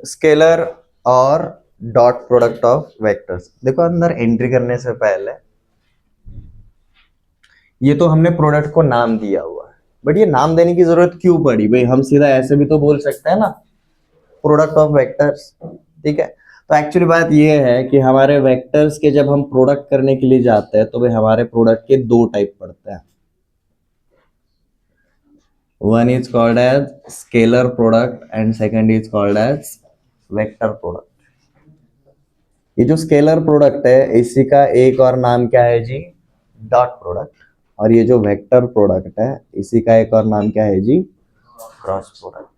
Scalar और dot product of vectors. देखो अंदर एंट्री करने से पहले ये तो हमने प्रोडक्ट को नाम दिया हुआ है, बट ये नाम देने की जरूरत क्यों पड़ी भाई? हम सीधा ऐसे भी तो बोल सकते हैं ना, प्रोडक्ट ऑफ वेक्टर्स। ठीक है, तो एक्चुअली बात ये है कि हमारे वेक्टर्स के जब हम प्रोडक्ट करने के लिए जाते हैं तो भाई हमारे प्रोडक्ट के दो टाइप पड़ते हैं। One is called as scalar product and second is called as vector product. ये जो स्केलर प्रोडक्ट है इसी का एक और नाम क्या है जी? Dot product. और ये जो वेक्टर प्रोडक्ट है इसी का एक और नाम क्या है जी? Cross product.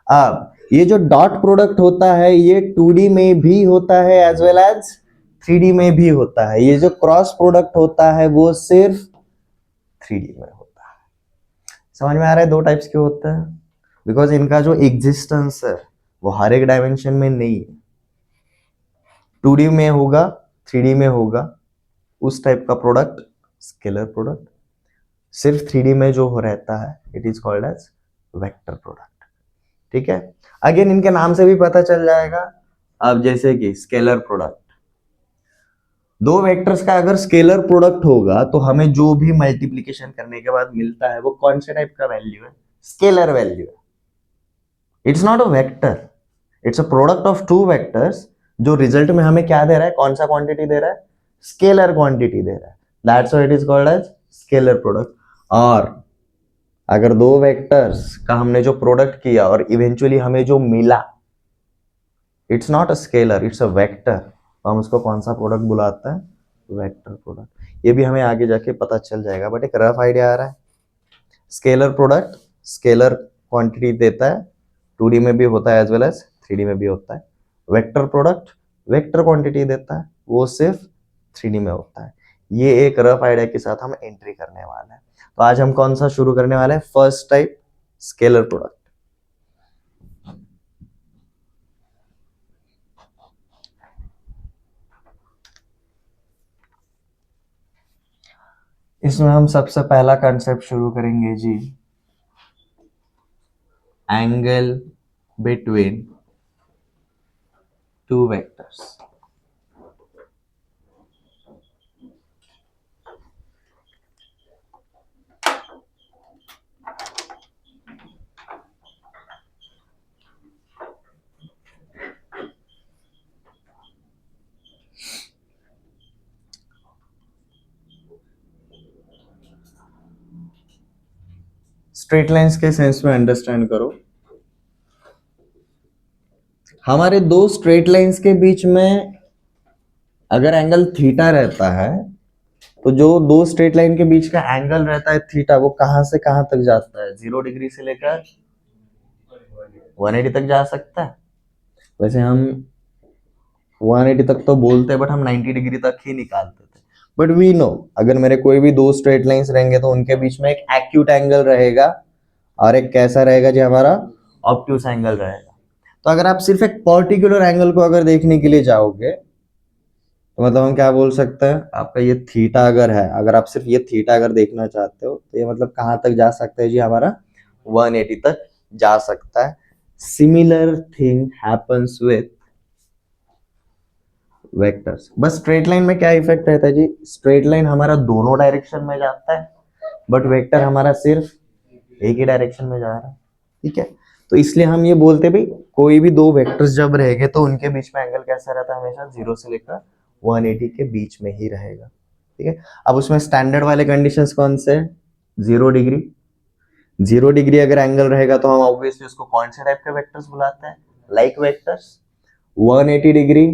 अब ये जो डॉट प्रोडक्ट होता है ये 2D में भी होता है एज वेल एज 3D में भी होता है। ये जो क्रॉस प्रोडक्ट होता है वो सिर्फ 3D में होता है। समझ में आ रहा है दो टाइप्स के होते हैं? बिकॉज इनका जो एग्जिस्टेंस है वो हर एक डायमेंशन में नहीं है। 2D में होगा, 3D में होगा, उस टाइप का प्रोडक्ट स्केलर प्रोडक्ट। सिर्फ 3D में जो हो रहता है it is called as vector product. ठीक है, अगेन इनके नाम से भी पता चल जाएगा। अब जैसे कि स्केलर प्रोडक्ट, दो वेक्टर्स का अगर स्केलर प्रोडक्ट होगा तो हमें जो भी मल्टीप्लिकेशन करने के बाद मिलता है वो कौन से टाइप का वैल्यू है? स्केलर वैल्यू है। It's not a vector, it's a product of two vectors. जो रिजल्ट में हमें क्या दे रहा है, कौन सा क्वांटिटी दे रहा है? स्केलर क्वांटिटी दे रहा है। That's why it is called as scalar product. और अगर दो वेक्टर्स का हमने जो प्रोडक्ट किया और इवेंचुअली हमें जो मिला, it's not a scalar, it's a vector, तो हम उसको कौन सा प्रोडक्ट बुलाते हैं? Vector product. ये भी हमें आगे जाके पता चल जाएगा, बट एक रफ आइडिया आ रहा है। स्केलर प्रोडक्ट स्केलर क्वांटिटी देता है, 2D में भी होता है एज वेल एज 3D में भी होता है। वेक्टर प्रोडक्ट वेक्टर क्वांटिटी देता है, वो सिर्फ 3D में होता है। ये एक रफ आइडिया के साथ हम एंट्री करने वाले हैं। तो आज हम कौन सा शुरू करने वाले हैं? First type, scalar product. इसमें हम सबसे पहला कंसेप्ट शुरू करेंगे जी, angle between two vectors. Straight lines के सेंस में अंडरस्टैंड करो। हमारे दो स्ट्रेट लाइंस के बीच में अगर एंगल थीटा रहता है तो जो दो स्ट्रेट लाइन के बीच का एंगल रहता है थीटा, वो कहां से कहां तक जाता है? 0 डिग्री से लेकर 180 तक जा सकता है। वैसे हम 180 तक तो बोलते हैं, बट हम 90 डिग्री तक ही निकालते थे। बट वी नो अगर मेरे कोई भी दो स्ट्रेट लाइंस रहेंगे तो उनके बीच में एक एक्यूट एंगल रहेगा और एक कैसा रहेगा जी? हमारा ऑब्ट्यूस एंगल रहेगा। तो अगर आप सिर्फ एक पर्टिकुलर एंगल को अगर देखने के लिए जाओगे तो मतलब हम क्या बोल सकते हैं, आपका ये थीटा अगर है, अगर आप सिर्फ ये थीटा अगर देखना चाहते हो तो ये मतलब कहाँ तक जा सकता है जी? हमारा 180 तक जा सकता है। Similar thing happens with vectors. बस स्ट्रेट लाइन में क्या इफेक्ट रहता है जी? स्ट्रेट लाइन हमारा दोनों डायरेक्शन में जाता है, बट वेक्टर हमारा सिर्फ एक ही डायरेक्शन में जा रहा है। ठीक है, तो इसलिए हम ये बोलते हैं भाई कोई भी दो वेक्टर्स जब रहेंगे तो उनके बीच में एंगल कैसा रहता है? हमेशा 0 से लेकर 180 के बीच में ही रहेगा। ठीक है, अब उसमें स्टैंडर्ड वाले कंडीशंस कौन से? 0 डिग्री। 0 डिग्री अगर एंगल रहेगा तो हम ऑब्वियसली उसको कौन से टाइप के वेक्टर्स बुलाते हैं? Like vectors. 180 degree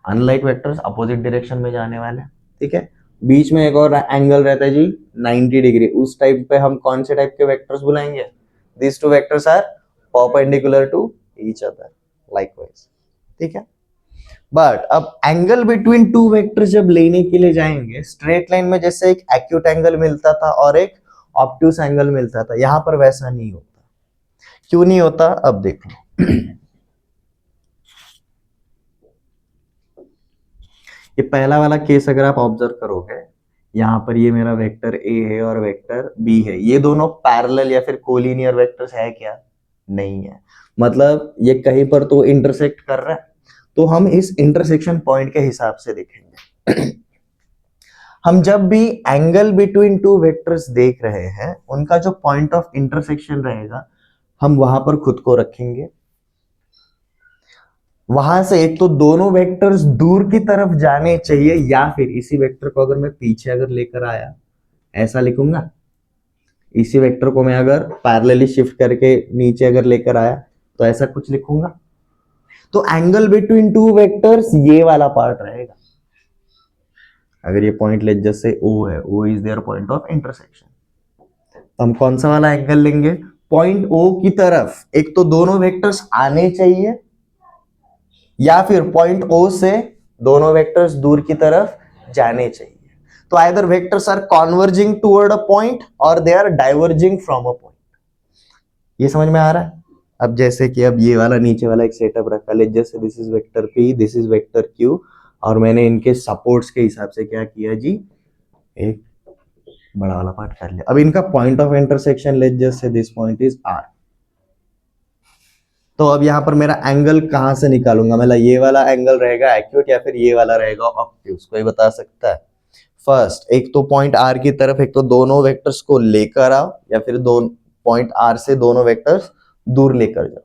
unlike vectors, opposite direction में जाने वाले। ठीक है, बीच में एक और एंगल रहता है जी 90 डिग्री, उस टाइप पे हम कौन से टाइप के वेक्टर्स बुलाएंगे? These two vectors are perpendicular to each other likewise। ठीक है, बट अब एंगल बिटवीन टू वेक्टर्स जब लेने के लिए जाएंगे, स्ट्रेट लाइन में जैसे एक एक्यूट एंगल मिलता था और एक ऑब्ट्यूस एंगल मिलता था, यहां पर वैसा नहीं होता। क्यों नहीं होता? अब देख लो। ये पहला वाला केस अगर आप ऑब्जर्व करोगे, यहाँ पर ये मेरा वेक्टर ए है और वेक्टर बी है, ये दोनों पैरेलल या फिर कोलिनियर वेक्टर्स है क्या? नहीं है। मतलब ये कहीं पर तो इंटरसेक्ट कर रहा है, तो हम इस इंटरसेक्शन पॉइंट के हिसाब से देखेंगे। हम जब भी एंगल बिटवीन टू वेक्टर्स देख रहे हैं, उनका जो पॉइंट ऑफ इंटरसेक्शन रहेगा, हम वहां पर खुद को रखेंगे। वहां से एक तो दोनों वेक्टर्स दूर की तरफ जाने चाहिए, या फिर इसी वेक्टर को अगर मैं पीछे अगर लेकर आया, ऐसा लिखूंगा। इसी वेक्टर को मैं अगर पैरेलली शिफ्ट करके नीचे अगर लेकर आया, तो ऐसा कुछ लिखूंगा। तो एंगल बिटवीन टू वेक्टर्स ये वाला पार्ट रहेगा। अगर ये पॉइंट ले जैसे O है, O is there point of intersection, तो हम कौन सा वाला एंगल लेंगे? पॉइंट O की तरफ एक तो दोनों वेक्टर्स आने चाहिए, या फिर पॉइंट O से दोनों वेक्टर्स दूर की तरफ जाने चाहिए। तो either vectors are converging toward a point और they are diverging from a point. ये समझ में आ रहा है? अब जैसे कि अब ये वाला नीचे वाला एक सेटअप रखा ले, जैसे this is vector P, this is vector Q, और मैंने इनके सपोर्ट्स के हिसाब से क्या किया जी, एक बड़ा वाला पार्ट कर लिया। अब इनका पॉइंट ऑफ इंटरसेक्शन ले, जैसे दिस पॉइंट इज R। तो अब यहां पर मेरा एंगल कहां से निकालूंगा? मतलब ये वाला एंगल रहेगा एक्यूट या फिर ये वाला रहेगा ऑब्ट्यूस? कोई बता सकता है? फर्स्ट, एक तो पॉइंट R की तरफ एक तो दोनों वेक्टर्स को लेकर आओ, या फिर दोनों पॉइंट R से दोनों वेक्टर्स दूर लेकर जाओ।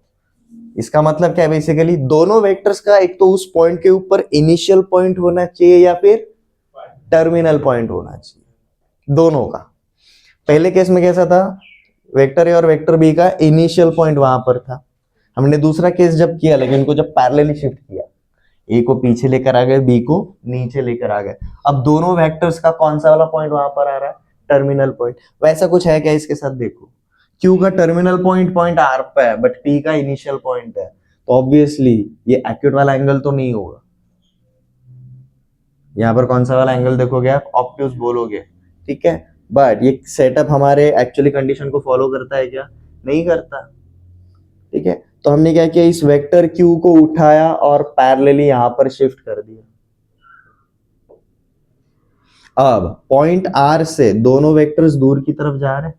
इसका मतलब क्या है? बेसिकली दोनों वेक्टर्स का एक तो उस पॉइंट के ऊपर इनिशियल पॉइंट होना चाहिए या फिर टर्मिनल पॉइंट होना चाहिए, दोनों का। पहले केस में कैसा था? वेक्टर ए और वेक्टर बी का इनिशियल पॉइंट वहां पर था। हमने दूसरा केस जब किया, लेकिन इनको जब पैरेलली शिफ्ट किया, ए को पीछे लेकर आ गए, बी को नीचे लेकर आ गए, अब दोनों वेक्टर्स का कौन सा वाला पॉइंट वहां पर आ रहा है? Terminal point. वैसा कुछ है क्या इसके साथ? देखो, क्यू का टर्मिनल पॉइंट पॉइंट आर पे है, बट पी का इनिशियल पॉइंट है, तो ऑब्वियसली ये एक्यूट वाला एंगल तो नहीं होगा। यहाँ पर कौन सा वाला एंगल देखोगे आप? ऑब्ट्यूस बोलोगे, ठीक है। बट ये सेटअप हमारे एक्चुअली कंडीशन को फॉलो करता है क्या? नहीं करता, ठीक है। तो हमने क्या किया, इस वेक्टर क्यू को उठाया और पैरेलली यहां पर शिफ्ट कर दिया। अब पॉइंट आर से दोनों वेक्टर्स दूर की तरफ जा रहे हैं।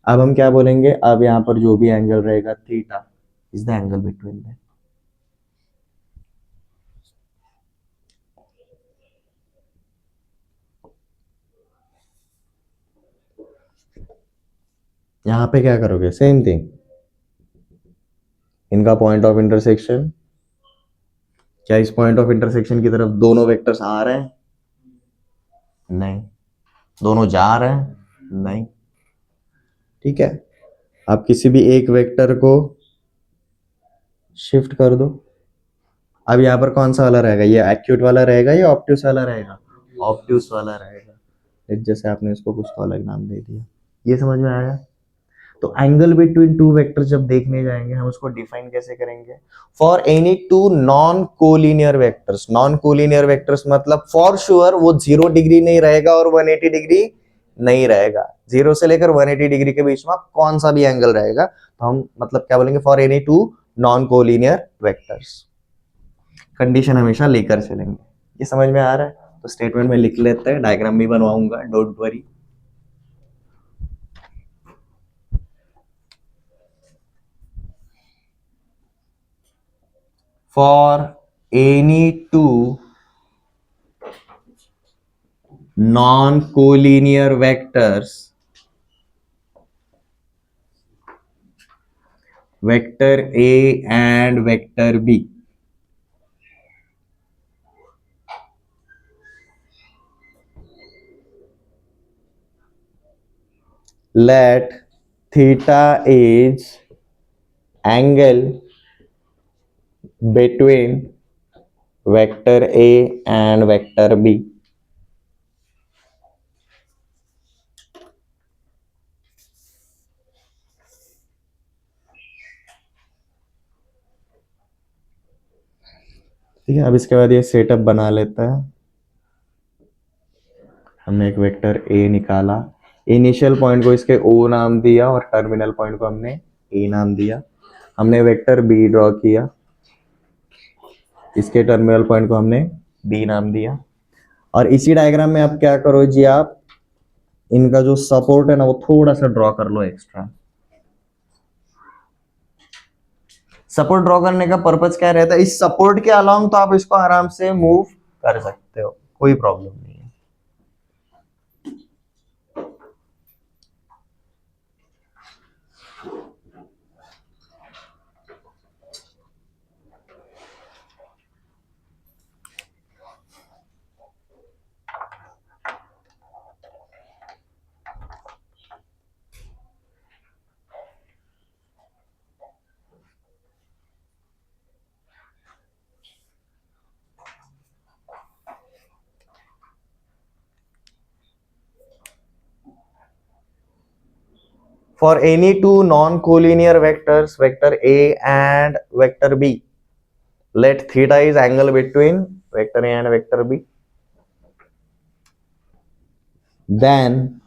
अब हम क्या बोलेंगे? अब यहां पर जो भी एंगल रहेगा, theta is the angle between them. यहां पे क्या करोगे? सेम थिंग, इनका पॉइंट ऑफ इंटरसेक्शन, क्या इस पॉइंट ऑफ इंटरसेक्शन की तरफ दोनों वेक्टर्स आ रहे हैं? नहीं। दोनों जा रहे हैं? नहीं। ठीक है, आप किसी भी एक वेक्टर को शिफ्ट कर दो। अब यहाँ पर कौन सा वाला रहेगा? ये एक्यूट वाला रहेगा या ऑब्ट्यूस वाला रहेगा? ऑब्ट्यूस वाला रहेगा। जैसे आपने इसको कुछ तो अलग नाम दे दिया। ये समझ में आया? तो एंगल बिटवीन टू वेक्टर्स जब देखने जाएंगे, हम उसको डिफाइन कैसे करेंगे? For any two non collinear vectors. Non collinear vectors मतलब फॉर श्योर वो 0 डिग्री नहीं रहेगा और 180 डिग्री नहीं रहेगा। 0 से लेकर 180 डिग्री के बीच में कौन सा भी एंगल रहेगा, तो हम मतलब क्या बोलेंगे? For any two non collinear vectors. Condition हमेशा लेकर चलेंगे। ये समझ में आ रहा है? तो स्टेटमेंट में लिख लेते हैं, डायग्राम भी बनवाऊंगा, don't worry. For any two non-collinear vectors, vector A and vector B, let theta is angle between vector A and vector B. ठीक है, अब इसके बाद ये सेटअप बना लेता है। हमने एक वेक्टर A निकाला, इनिशियल पॉइंट को इसके O नाम दिया और टर्मिनल पॉइंट को हमने A नाम दिया। हमने वेक्टर B ड्रॉ किया, इसके टर्मिनल पॉइंट को हमने B नाम दिया। और इसी डायग्राम में आप क्या करो जी, आप इनका जो सपोर्ट है ना, वो थोड़ा सा ड्रॉ कर लो एक्स्ट्रा। सपोर्ट ड्रॉ करने का पर्पज क्या रहता है, इस सपोर्ट के अलोंग तो आप इसको आराम से मूव कर सकते हो, कोई प्रॉब्लम नहीं है। For any two non-collinear vectors, vector A and vector B, let theta is angle between vector A and vector B. Then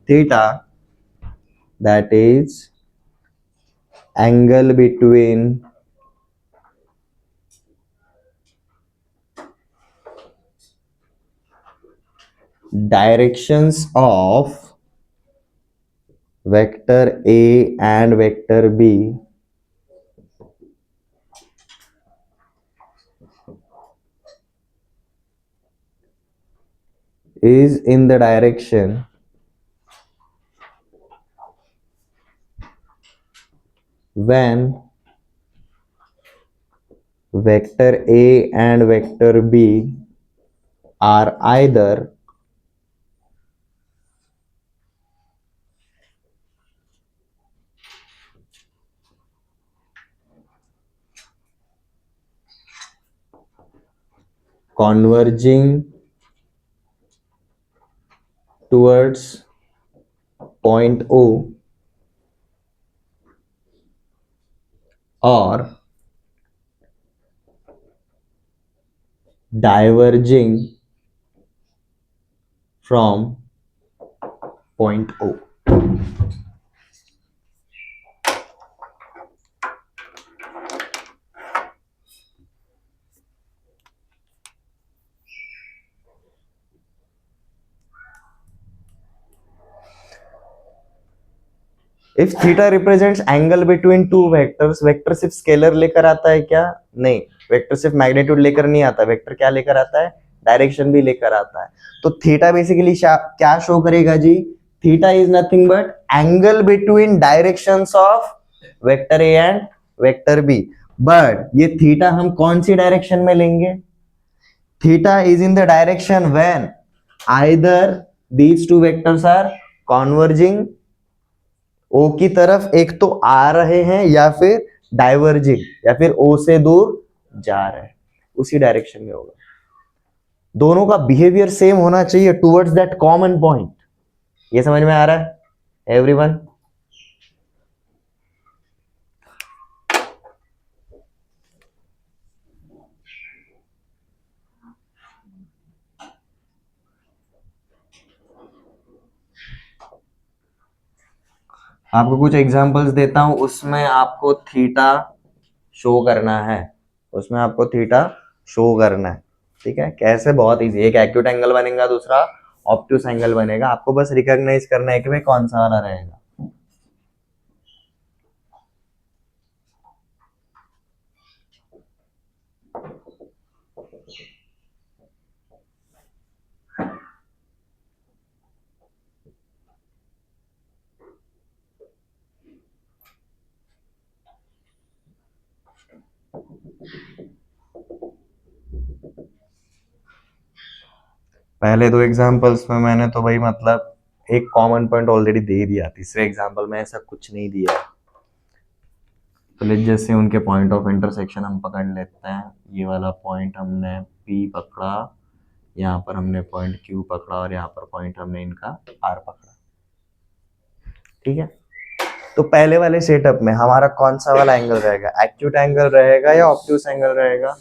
theta, that is angle between directions of vector A and vector B is in the direction when vector A and vector B are either converging towards point O or diverging from point O. If theta represents angle between two vectors, vector सिर्फ scalar लेकर आता है क्या? नहीं, vector सिर्फ magnitude लेकर नहीं आता, वेक्टर क्या लेकर आता है? डायरेक्शन भी लेकर आता है। तो थीटा बेसिकली क्या शो करेगा जी? Theta is nothing but angle between directions of vector A and vector B. But ये थीटा हम कौन सी डायरेक्शन में लेंगे? Theta is in the direction when either these two vectors are converging O की तरफ, एक तो आ रहे हैं या फिर डाइवर्जिंग या फिर ओ से दूर जा रहे हैं, उसी डायरेक्शन में होगा। दोनों का बिहेवियर सेम होना चाहिए टुवर्ड्स दैट कॉमन पॉइंट। ये समझ में आ रहा है एवरीवन? आपको कुछ एग्जांपल्स देता हूं, उसमें आपको थीटा शो करना है, उसमें आपको थीटा शो करना है। ठीक है, कैसे? बहुत इजी। एक एक्यूट एंगल बनेगा, दूसरा ऑब्ट्यूस एंगल बनेगा। आपको बस रिकॉग्नाइज करना है कि भाई कौन सा वाला रहेगा। पहले दो एग्जांपल्स में मैंने तो भाई मतलब एक कॉमन पॉइंट ऑलरेडी दे दिया, तीसरे एग्जांपल में ऐसा कुछ नहीं दिया। तो लेट जैसे उनके पॉइंट ऑफ इंटरसेक्शन हम पकड़ लेते हैं। ये वाला पॉइंट हमने P पकड़ा, यहाँ पर हमने पॉइंट Q पकड़ा और यहाँ पर पॉइंट हमने इनका R पकड़ा। ठीक है, तो पहले वाले सेटअप में हमारा कौन सा वाला एंगल रहेगा? एक्यूट एंगल रहेगा या ऑब्ट्यूस एंगल रहेगा?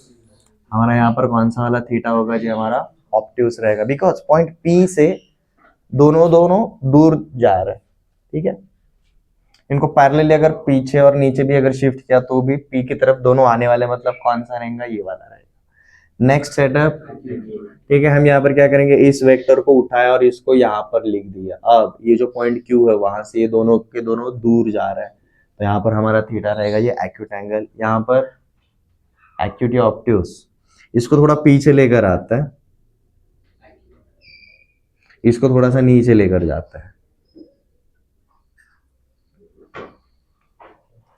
हमारा यहाँ पर कौन सा वाला थीटा होगा जी? हमारा ऑब्ट्यूस रहेगा, बिकॉज पॉइंट P से दोनों दूर जा रहे हैं। ठीक है, इनको पैरेलली अगर पीछे और नीचे भी अगर शिफ्ट किया तो भी P की तरफ दोनों आने वाले, मतलब कौन सा रहेगा? ये वाला रहेगा। नेक्स्ट सेटअप, ठीक है, हम यहाँ पर क्या करेंगे, इस वेक्टर को उठाया और इसको यहाँ पर लिख दिया। अब ये जो पॉइंट Q है वहां से ये दोनों के दोनों दूर जा रहा है, तो यहाँ पर हमारा थीटा रहेगा ये एक्यूट एंगल। यहाँ पर एक्यूट या ऑब्ट्यूस, इसको थोड़ा पीछे लेकर आता है, इसको थोड़ा सा नीचे लेकर जाता है,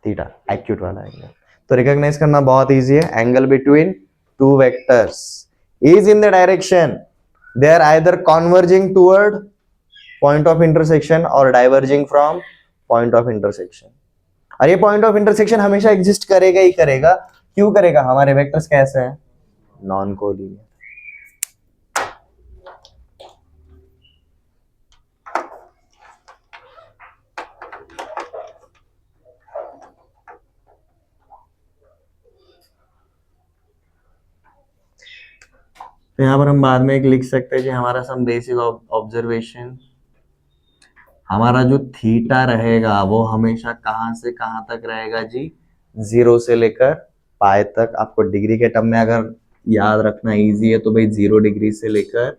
थीटा एक्यूट वाला एंगल। तो रिकॉग्नाइज करना बहुत इजी है, angle between two vectors is in the direction they are either converging toward point of intersection और diverging from point of intersection. और ये पॉइंट ऑफ इंटरसेक्शन हमेशा एग्जिस्ट करेगा ही करेगा। क्यों करेगा, हमारे वेक्टर्स कैसे हैं, नॉन कोलिनियर। तो यहाँ पर हम बाद में एक लिख सकते हैं कि हमारा सम बेसिक ऑब्जर्वेशन, हमारा जो थीटा रहेगा वो हमेशा कहाँ से कहाँ तक रहेगा जी, 0 से लेकर पाई तक। आपको डिग्री के टर्म में अगर याद रखना इजी है तो भाई 0 डिग्री से लेकर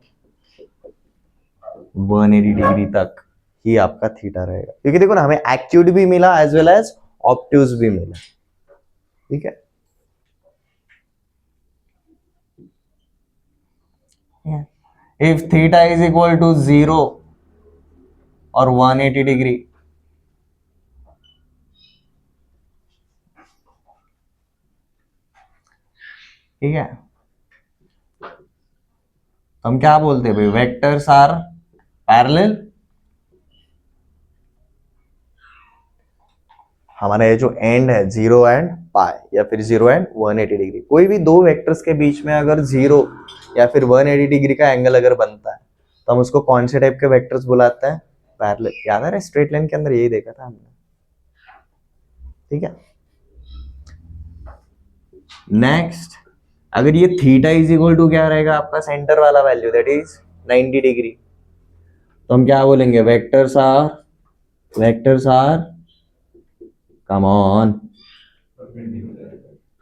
180 डिग्री तक ही आपका थीटा रहेगा, क्योंकि देखो ना हमें एक्यूट भी मिला एज वेल एज ऑब्ट्यूस भी मिला, ठीक है। If theta is equal to 0 और 180 डिग्री, ठीक है, तो हम क्या बोलते हैं भाई, वेक्टर्स आर पैरेलल। हमारा ये जो एंड है 0 एंड पाई या फिर 0 एंड 180 डिग्री, कोई भी दो वेक्टर्स के बीच में अगर 0 या फिर 180 डिग्री का एंगल अगर बनता है तो हम उसको कौन से टाइप के वेक्टर्स बुलाते हैं, पैरेलल। याद आ रहा है, स्ट्रेट लाइन के अंदर यही देखा था हमने, ठीक है। नेक्स्ट, अगर ये थीटा इज इक्वल टू क्या रहेगा आपका सेंटर वाला वैल्यू, दैट इज 90 डिग्री, तो हम क्या बोलेंगे, vectors are come on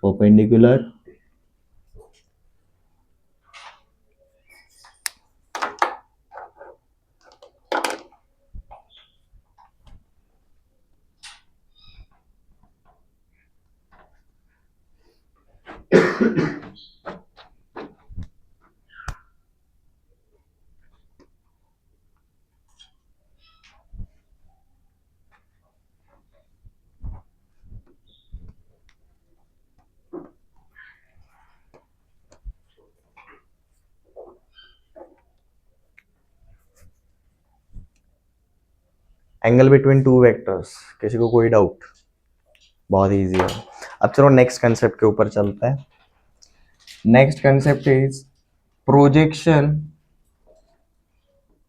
perpendicular angle between two vectors. किसी को कोई डाउट, बहुत इजी है। अब चलो नेक्स्ट कंसेप्ट के ऊपर चलते हैं। Next concept is projection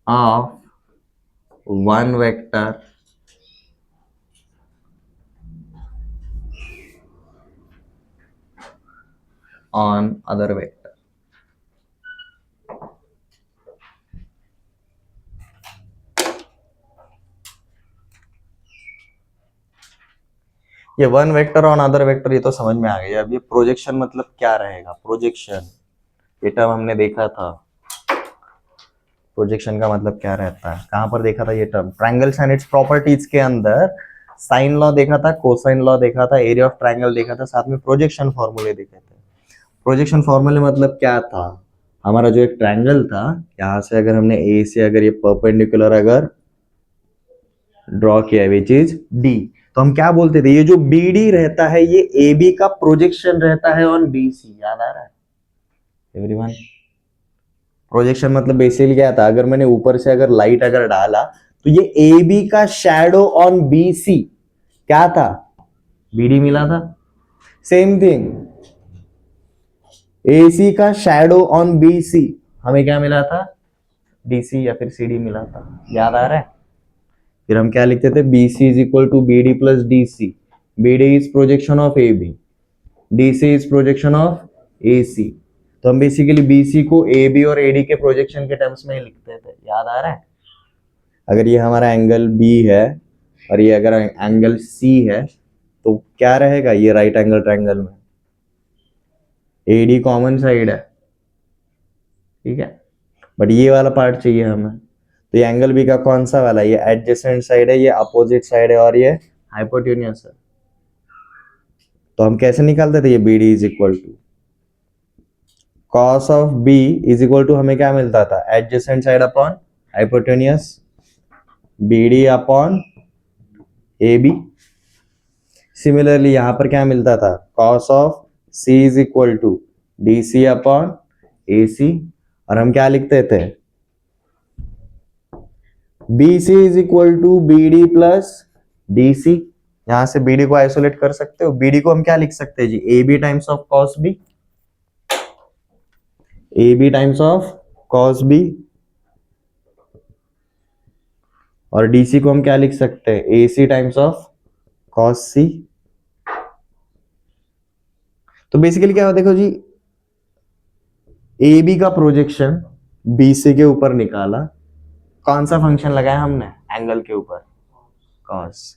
of one vector on other vector. ये one vector on other vector, ये तो समझ में आ गया। अब ये प्रोजेक्शन मतलब क्या रहेगा, प्रोजेक्शन ये टर्म हमने देखा था, प्रोजेक्शन का मतलब क्या रहता है, कहां पर देखा था ये term, triangles and its properties के अंदर साइन लॉ देखा था, कोसाइन लॉ देखा था, एरिया ऑफ ट्रायंगल देखा था, साथ में प्रोजेक्शन फॉर्मूले देखे थे। प्रोजेक्शन फॉर्मूले मतलब क्या था, हमारा जो एक ट्रायंगल था, यहां से अगर हमने ए से अगर ये परपेंडिकुलर अगर ड्रॉ किया विच इज डी, तो हम क्या बोलते थे, ये जो बी डी रहता है ये ए बी का प्रोजेक्शन रहता है ऑन बी सी। याद आ रहा है एवरीवन? प्रोजेक्शन मतलब बेसिकली क्या था, अगर मैंने ऊपर से अगर लाइट अगर डाला तो ये ए बी का शैडो ऑन बी सी क्या था, बी डी मिला था। सेम थिंग ए सी का शैडो ऑन बी सी हमें क्या मिला था, डी सी या फिर सी डी मिला था। याद आ रहा है? फिर हम क्या लिखते थे, B C is equal to B D plus D C, B D is projection of A B, D C is projection of A C. तो हम बेसिकली बी सी को ए बी और ए डी के projection के terms में ही लिखते थे। याद आ रहा है? अगर ये हमारा एंगल बी है और ये अगर एंगल सी है तो क्या रहेगा, ये राइट एंगल ट्रायंगल में ए डी कॉमन साइड है ठीक है, बट ये वाला पार्ट चाहिए हमें। तो ये एंगल बी का कौन सा वाला, ये एडजेसेंट साइड है, ये अपोजिट साइड है, और ये हाइपोटेन्यूस है। तो हम कैसे निकालते थे, ये B D is equal to cos of B is equal to, हमें क्या मिलता था, adjacent side upon hypotenuse, B D upon A B. Similarly यहां पर क्या मिलता था, cos of C is equal to D C upon A C, और हम क्या लिखते थे, B C is equal to B D plus D C. यहां से बी डी को आइसोलेट कर सकते हो, बी डी को हम क्या लिख सकते हैं जी, A B times of cos B, A B times of cos B, और डीसी को हम क्या लिख सकते हैं, A C times of cos C. तो बेसिकली क्या हुआ, देखो जी, ए बी का प्रोजेक्शन बी सी के ऊपर निकाला, कौन सा फंक्शन लगाया हमने, एंगल के ऊपर, कॉस।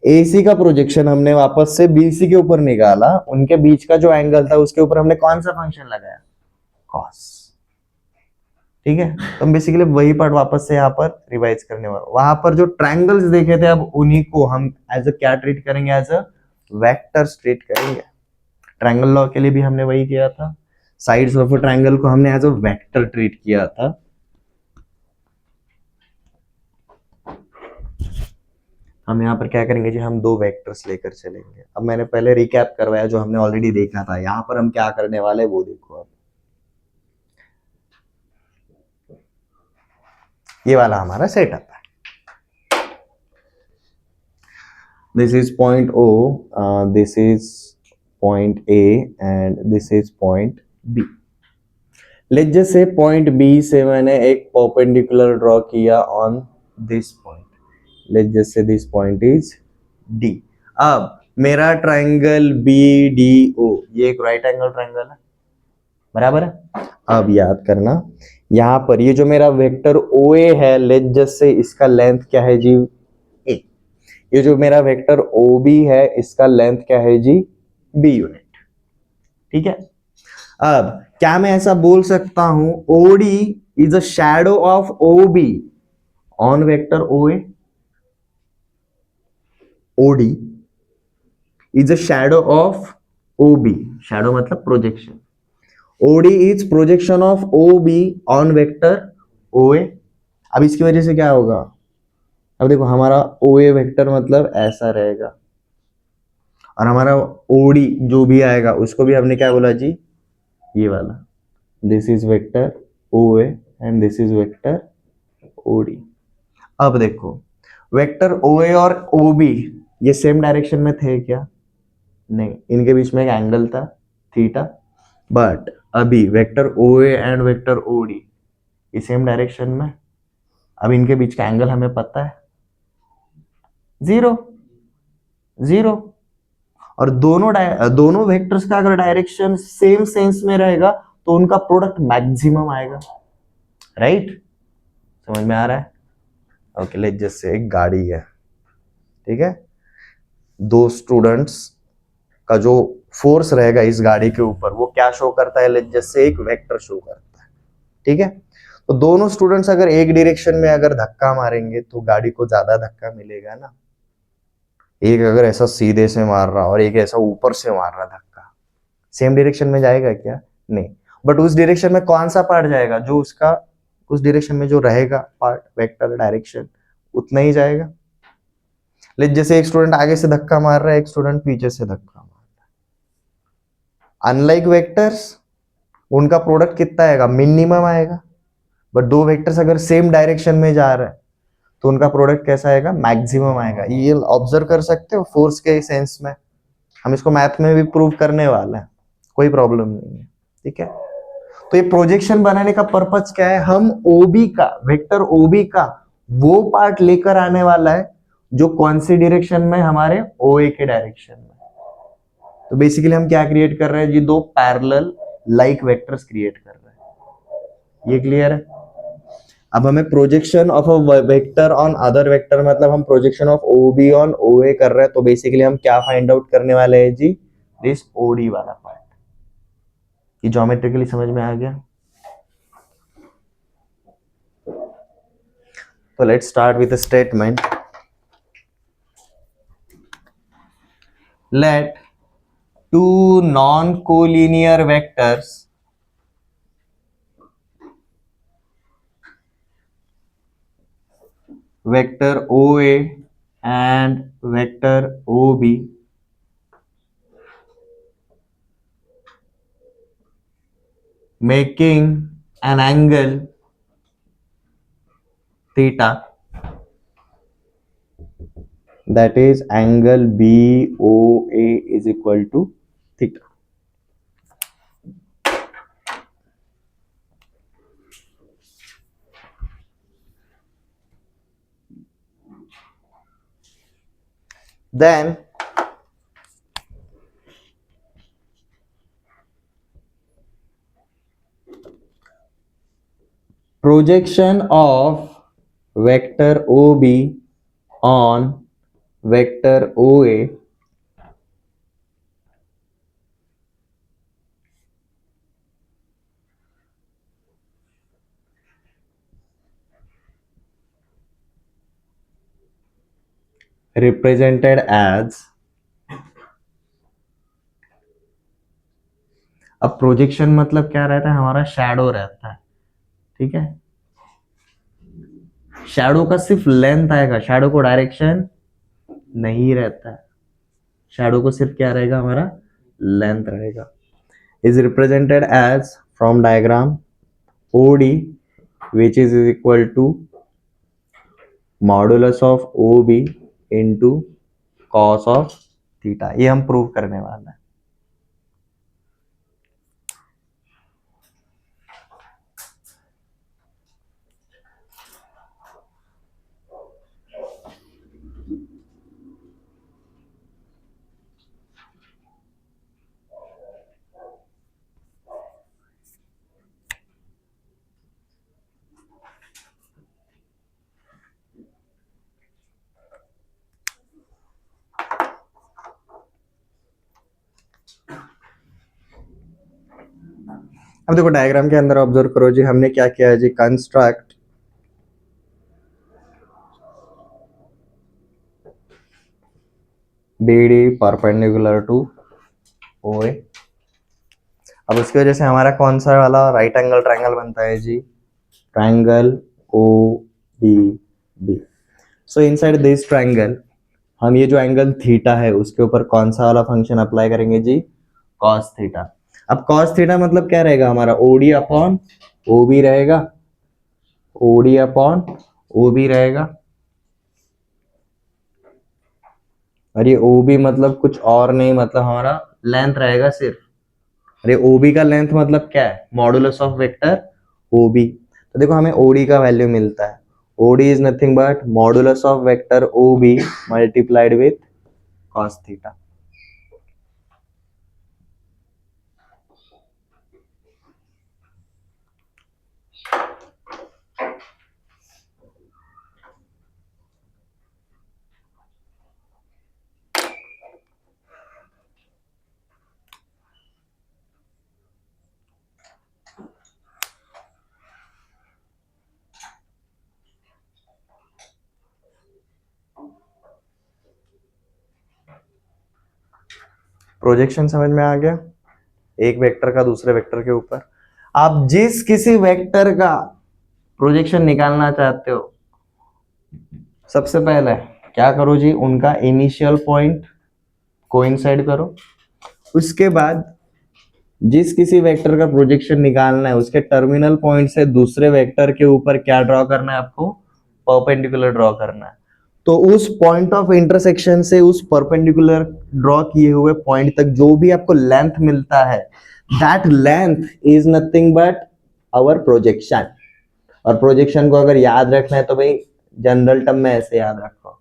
एसी का प्रोजेक्शन हमने वापस से बीसी के ऊपर निकाला, उनके बीच का जो एंगल था उसके ऊपर हमने कौन सा फंक्शन लगाया, कॉस। ठीक है, तो हम बेसिकली वही पार्ट वापस से यहाँ पर रिवाइज करने वाले। वहां पर जो ट्रायंगल्स देखे थे, अब उन्हीं को हम एज अ क्या ट्रीट करेंगे, एज अ वेक्टर्स ट्रीट करेंगे। ट्रायंगल लॉ के लिए भी हमने वही किया था, साइड्स ऑफ अ ट्रायंगल को हमने एज अ वेक्टर ट्रीट किया था। हम यहाँ पर क्या करेंगे जी, हम दो वेक्टर्स लेकर चलेंगे। अब मैंने पहले रिकैप करवाया जो हमने ऑलरेडी देखा था, यहाँ पर हम क्या करने वाले वो देखो। अब ये वाला हमारा सेटअप है, this is point O, this is point A and this is point B. Let's just say point B से मैंने एक परपेंडिकुलर ड्रॉ किया on this point, let's just say this point is D. अब मेरा triangle B D O, ये एक right angle triangle है, बराबर है। अब याद करना, यहां पर ये जो मेरा वेक्टर ओ ए है, लेट्स जस्ट से इसका लेंथ क्या है जी, ए। ये जो मेरा वेक्टर ओ बी है, इसका लेंथ क्या है जी, बी यूनिट। ठीक है, अब क्या मैं ऐसा बोल सकता हूं, OD is a shadow of O B on vector O A, OD is a shadow of O B, shadow मतलब projection, OD is projection of O B on vector O A. अब इसकी वजह से क्या होगा, अब देखो हमारा ओ ए वेक्टर मतलब ऐसा रहेगा, और हमारा ओडी जो भी आएगा उसको भी हमने क्या बोला जी, ये वाला, this is vector O A and this is vector O D. अब देखो वेक्टर ओ ए और ओ बी ये सेम डायरेक्शन में थे क्या, नहीं, इनके बीच में एक एंगल था थीटा, बट अभी vector O A and vector O D ये सेम डायरेक्शन में, अब इनके बीच का एंगल हमें पता है, जीरो, जीरो। और दोनों वेक्टर्स का अगर डायरेक्शन सेम सेंस में रहेगा तो उनका प्रोडक्ट मैक्सिमम आएगा, राइट। समझ में आ रहा है, ओके। लेट्स जस्ट से एक गाड़ी है, ठीक है, दो स्टूडेंट्स का जो फोर्स रहेगा इस गाड़ी के ऊपर वो क्या शो करता है, लेट्स जस्ट से एक वेक्टर शो करता है। ठीक है, तो दोनों स्टूडेंट्स अगर एक डायरेक्शन में अगर धक्का मारेंगे तो गाड़ी को ज्यादा धक्का मिलेगा ना, एक अगर ऐसा सीधे से मार रहा और एक ऐसा ऊपर से मार रहा धक्का, सेम डायरेक्शन में जाएगा क्या, नहीं, बट उस डायरेक्शन में कौन सा पार्ट जाएगा, जो उसका उस डायरेक्शन में जो रहेगा पार्ट, वेक्टर डायरेक्शन, उतना ही जाएगा। लेकिन जैसे एक स्टूडेंट आगे से धक्का मार रहा है, एक स्टूडेंट पीछे से धक्का मार रहा है, अनलाइक वेक्टर्स उनका प्रोडक्ट कितना आएगा, मिनिमम आएगा। बट दो वेक्टर्स अगर सेम डायरेक्शन में जा रहे हैं तो उनका प्रोडक्ट कैसा आएगा, मैक्सिमम आएगा। ये ऑब्जर्व कर सकते हो फोर्स के सेंस में, हम इसको मैथ में भी प्रूव करने वाले हैं, कोई प्रॉब्लम नहीं है। ठीक है, तो ये प्रोजेक्शन बनाने का पर्पज क्या है, हम ओबी का, वेक्टर ओबी का वो पार्ट लेकर आने वाला है जो कौन सी डायरेक्शन में, हमारे ओ ए के डायरेक्शन में। तो बेसिकली हम क्या क्रिएट कर रहे हैं जी, दो पैरेलल लाइक वेक्टर्स क्रिएट कर रहे हैं। ये क्लियर है। अब हमें projection of a vector on other vector, मतलब हम projection of O B on O A कर रहे हैं, तो बेसिकली हम क्या फाइंड आउट करने वाले हैं जी, दिस ओडी वाला पार्ट। ये ज्योमेट्रिकली समझ में आ गया। So let's start with a statement. Let two non-collinear vectors vector OA and vector OB making an angle theta, that is angle BOA is equal to theta. Then projection of vector OB on vector OA represented as, अब projection मतलब क्या रहता है, हमारा shadow रहता है, ठीक है। शैडो का सिर्फ लेंथ आएगा, शैडो को डायरेक्शन नहीं रहता है, शैडो को सिर्फ क्या रहेगा, हमारा लेंथ रहेगा। Is represented as from diagram OD which is equal to modulus of OB into cos of theta. ये हम प्रूव करने वाला है। अब देखो डायग्राम के अंदर ऑब्जर्व करो जी, हमने क्या किया है जी, construct BD perpendicular to OA। अब उसकी वजह से हमारा कौन सा वाला राइट एंगल ट्रायंगल बनता है जी, triangle ODB। So inside this triangle हम ये जो एंगल थीटा है उसके ऊपर कौन सा वाला फंक्शन अप्लाई करेंगे जी, कॉस थीटा। अब कॉस थीटा मतलब क्या रहेगा, हमारा OD अपॉन OB रहेगा, OD अपॉन OB रहेगा, और ये OB मतलब कुछ और नहीं, मतलब हमारा लेंथ रहेगा सिर्फ। अरे OB का लेंथ मतलब क्या है, मॉडुलस ऑफ वेक्टर OB। तो देखो हमें OD का वैल्यू मिलता है, OD is nothing but modulus of vector OB multiplied with cos theta. Projection समझ में आ गया, एक वेक्टर का दूसरे वेक्टर के ऊपर। आप जिस किसी वेक्टर का प्रोजेक्शन निकालना चाहते हो, सबसे पहले क्या करो जी, उनका इनिशियल पॉइंट कोइंसाइड करो। उसके बाद जिस किसी वेक्टर का प्रोजेक्शन निकालना है उसके टर्मिनल पॉइंट से दूसरे वेक्टर के ऊपर क्या ड्रॉ करना है, आपको परपेंडिकुलर ड्रॉ करना है। तो उस पॉइंट ऑफ इंटरसेक्शन से उस परपेंडिकुलर ड्रॉ किए हुए पॉइंट तक जो भी आपको लेंथ मिलता है, that length is nothing but our projection. और प्रोजेक्शन को अगर याद रखना है तो भाई जनरल टर्म में ऐसे याद रखो,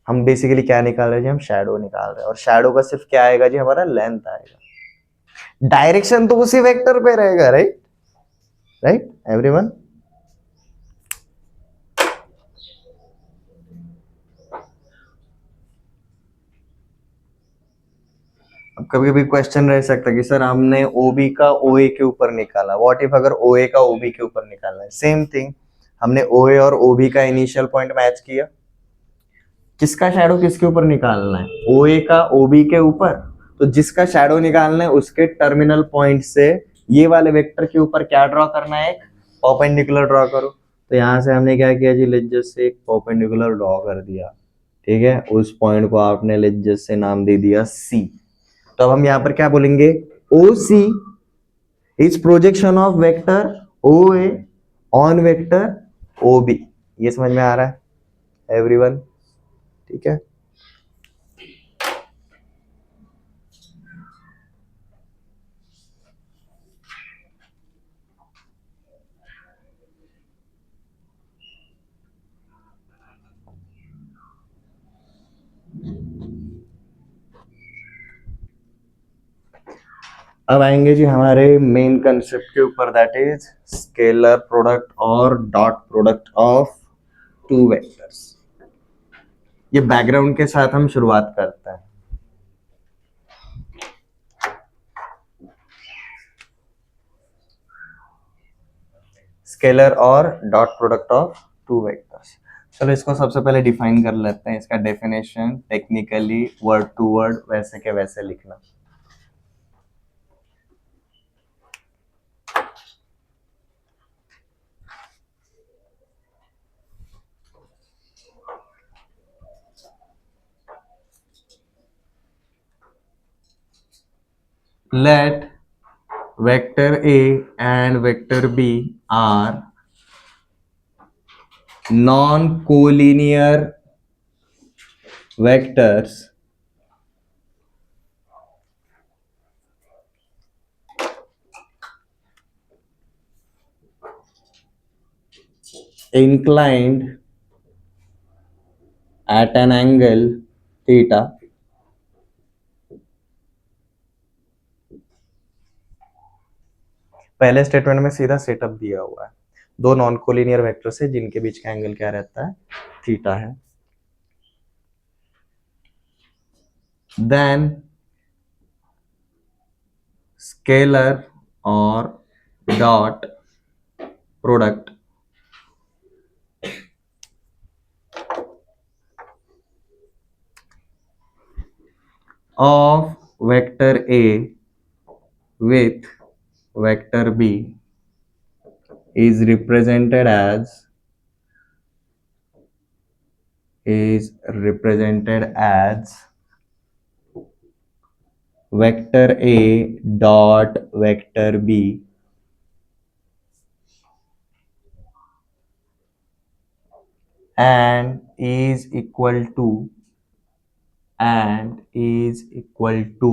हम बेसिकली क्या निकाल रहे हैं जी, हम शैडो निकाल रहे हैं, और शैडो का सिर्फ क्या आएगा जी, हमारा लेंथ आएगा। डायरेक्शन तो उसी वेक्टर पे रहेगा, राइट राइट एवरीवन। अब कभी कभी क्वेश्चन रह सकता है कि सर हमने OB का OA के ऊपर निकाला, व्हाट इफ अगर OA का OB के ऊपर निकालना है, सेम थिंग, हमने ओ ए और ओ बी का इनिशियल पॉइंट मैच किया, किसका शैडो किसके ऊपर निकालना है, ओ ए का ओ बी के ऊपर, तो जिसका शैडो निकालना है उसके टर्मिनल पॉइंट से ये वाले वेक्टर के ऊपर क्या ड्रॉ करना है, एक परपेंडिकुलर ड्रॉ करो। तो यहां से हमने क्या किया जी, लेट्स जस्ट से एक परपेंडिकुलर ड्रॉ कर दिया, ठीक है, उस पॉइंट को आपने लेट्स जस्ट से नाम दे दिया सी। तो अब हम यहाँ पर क्या बोलेंगे, O C is projection of vector O A on vector O B. ये समझ में आ रहा है एवरीवन, ठीक है। अब आएंगे जी हमारे मेन कंसेप्ट के ऊपर, दैट इज स्केलर प्रोडक्ट और dot product of two vectors. ये बैकग्राउंड के साथ हम शुरुआत करते हैं। स्केलर और dot product of two vectors, चलो इसको सबसे पहले डिफाइन कर लेते हैं। इसका definition technically word to word वैसे के वैसे लिखना। Let vector A and vector B are non-collinear vectors inclined at an angle theta पहले स्टेटमेंट में सीधा सेटअप दिया हुआ है, दो नॉन कोलिनियर वेक्टर से जिनके बीच का एंगल क्या रहता है, थीटा है। देन स्केलर और dot product of vector A with vector B is represented as vector A dot vector B and is equal to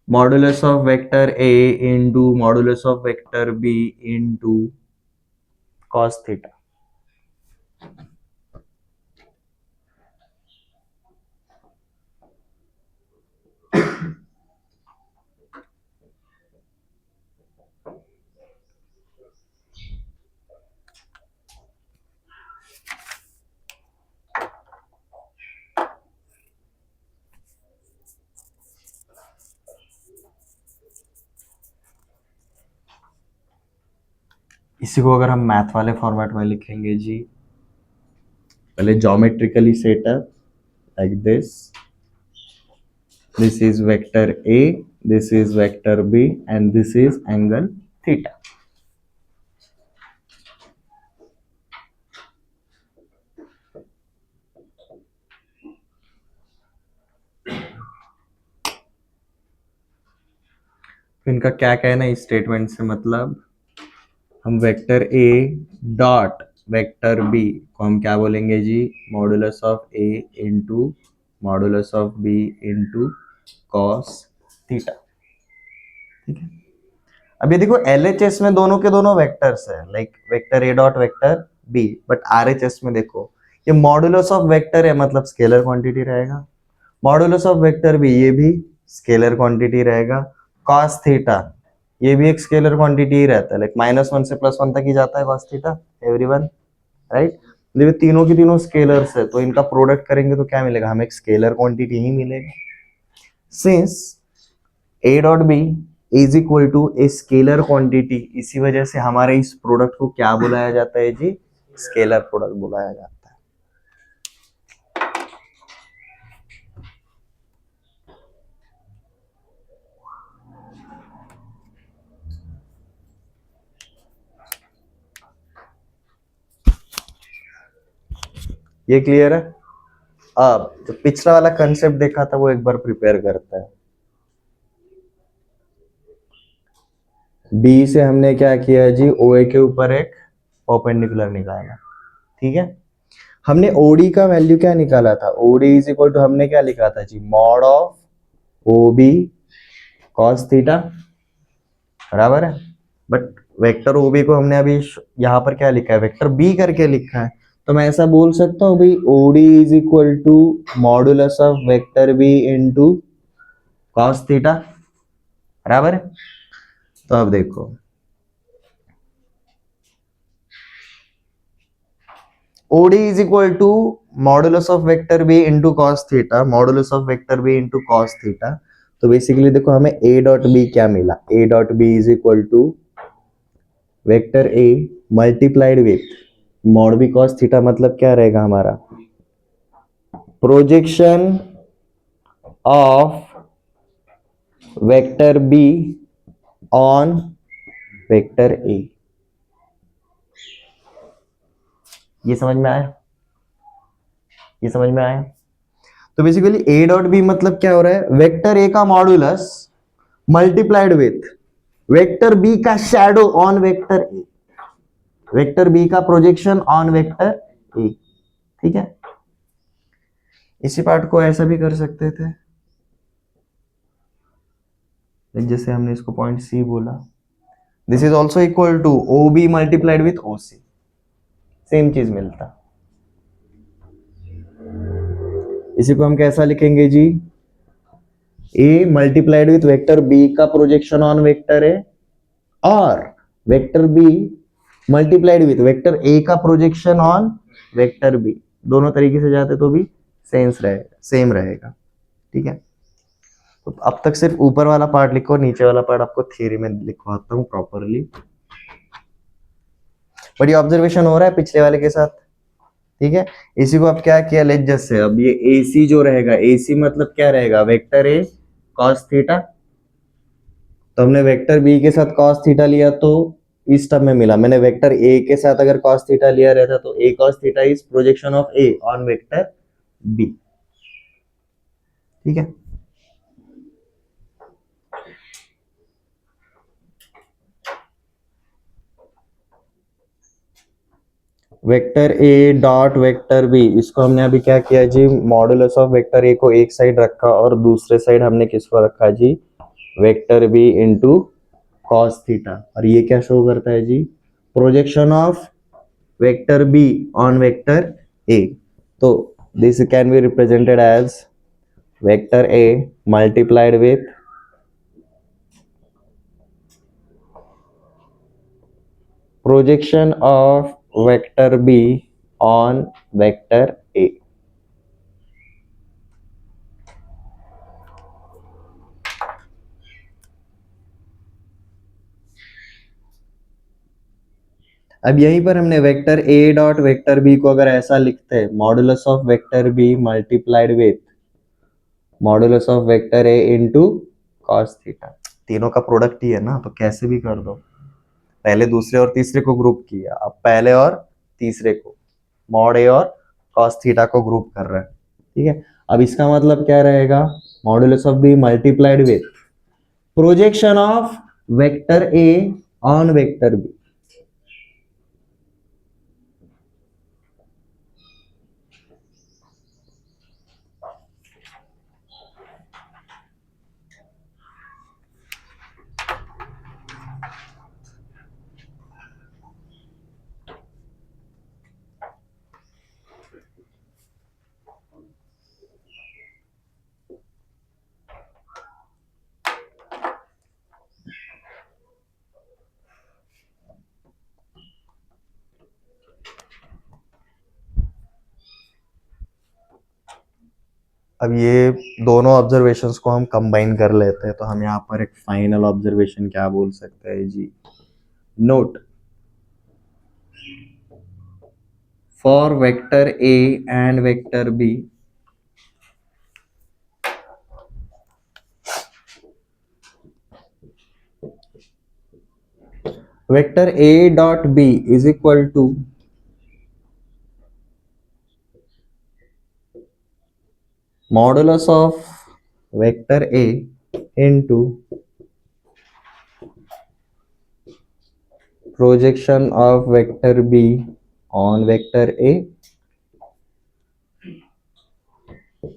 modulus of vector A into modulus of vector B into cos theta। इसी को अगर हम math वाले format में लिखेंगे जी, पहले geometrically setup like this is vector A, this is vector B and this is angle theta. तो इनका क्या कहना है इस स्टेटमेंट से, मतलब हम vector A dot vector B को हम क्या बोलेंगे जी, modulus of A into modulus of B into cos theta, ठीक है। अब ये देखो LHS में दोनों के दोनों वेक्टर्स है, like vector A dot vector B, but RHS में देखो ये मॉडुलस ऑफ वेक्टर है, मतलब स्केलर क्वांटिटी रहेगा, मॉडुलस ऑफ वेक्टर B ये भी स्केलर क्वांटिटी रहेगा, कॉस थीटा ये भी एक स्केलर क्वांटिटी ही रहता है, लाइक -1 से +1 तक ही जाता है कॉस थीटा एवरीवन, राइट। ये तीनों की तीनों स्केलर्स है, तो इनका प्रोडक्ट करेंगे तो क्या मिलेगा, हमें एक स्केलर क्वांटिटी ही मिलेगा। Since A dot B is equal to a scalar quantity, इसी वजह से हमारे इस प्रोडक्ट को क्या बुलाया जाता है जी, स्केलर प्रोडक्ट बुलाया जाता है। ये क्लियर है? अब जो पिछला वाला कंसेप्ट देखा था वो एक बार प्रिपेयर करता है। बी से हमने क्या किया जी, ओ ए के ऊपर एक परपेंडिकुलर निकाला, ठीक है। हमने ओडी का वैल्यू क्या निकाला था, ओडी इज इक्वल टू हमने क्या लिखा था जी, mod of O B cos theta, बराबर है। बट वेक्टर ओबी को हमने अभी यहाँ पर क्या लिखा है, वेक्टर बी करके लिखा है। तो मैं ऐसा बोल सकता हूँ भाई, OD is equal to modulus of vector B into cos theta, बराबर है। तो अब देखो, OD is equal to modulus of vector B into cos theta, modulus of vector B into cos theta. तो बेसिकली देखो हमें A डॉट बी क्या मिला, A dot B is equal to vector A multiplied with mod B cos theta, मतलब क्या रहेगा हमारा, projection of vector B on vector A। ये समझ में आया, ये समझ में आया। तो बेसिकली A डॉट बी मतलब क्या हो रहा है, वेक्टर A का modulus multiplied with vector B का shadow on vector A, vector B का प्रोजेक्शन ऑन वेक्टर ए, ठीक है। इसी पार्ट को ऐसा भी कर सकते थे, जैसे हमने इसको पॉइंट सी बोला, this is also equal to O B multiplied with O C, same चीज मिलता। इसी को हम कैसा लिखेंगे जी, A multiplied with vector B का प्रोजेक्शन ऑन वेक्टर ए, और vector B multiplied with vector A का प्रोजेक्शन ऑन वेक्टर बी, दोनों तरीके से जाते तो भी सेम रहेगा, ठीक है। तो अब तक सिर्फ ऊपर वाला पार्ट लिखो, नीचे वाला पार्ट आपको थियरी में लिखवाता हूँ प्रॉपरली। बट ये ऑब्जर्वेशन हो रहा है पिछले वाले के साथ, ठीक है। इसी को अब क्या किया, लेट जस्ट से अब ये AC जो रहेगा, AC मतलब क्या रहेगा, वेक्टर ए कॉस थीटा। तो हमने वेक्टर बी के साथ कॉस थीटा लिया तो इस टर्म में मिला, मैंने वेक्टर ए के साथ अगर कॉस थीटा लिया रहता तो A cos theta is projection of A on vector B, ठीक है। Vector A dot vector B, इसको हमने अभी क्या किया जी, मॉडुलस ऑफ वेक्टर ए को एक साइड रखा और दूसरे साइड हमने किसको रखा जी, vector B into cos theta. और ये क्या शो करता है जी, projection of vector B on vector A. तो this can be represented as vector A multiplied with projection of vector B on vector A। अब यहीं पर हमने vector A dot vector B को अगर ऐसा लिखते हैं, modulus of vector B multiplied with modulus of vector A into cos theta, तीनों का प्रोडक्ट ही है ना, तो कैसे भी कर दो। पहले दूसरे और तीसरे को ग्रुप किया, अब पहले और तीसरे को, मॉड A और कॉस थीटा को ग्रुप कर रहा है, ठीक है। अब इसका मतलब क्या रहेगा, modulus of B multiplied with projection of vector A on vector B। अब ये दोनों ऑब्जर्वेशंस को हम कंबाइन कर लेते हैं, तो हम यहाँ पर एक फाइनल ऑब्जर्वेशन क्या बोल सकते हैं जी? Note, for vector A and vector B, vector A dot B is equal to modulus of vector A into projection of vector B on vector A,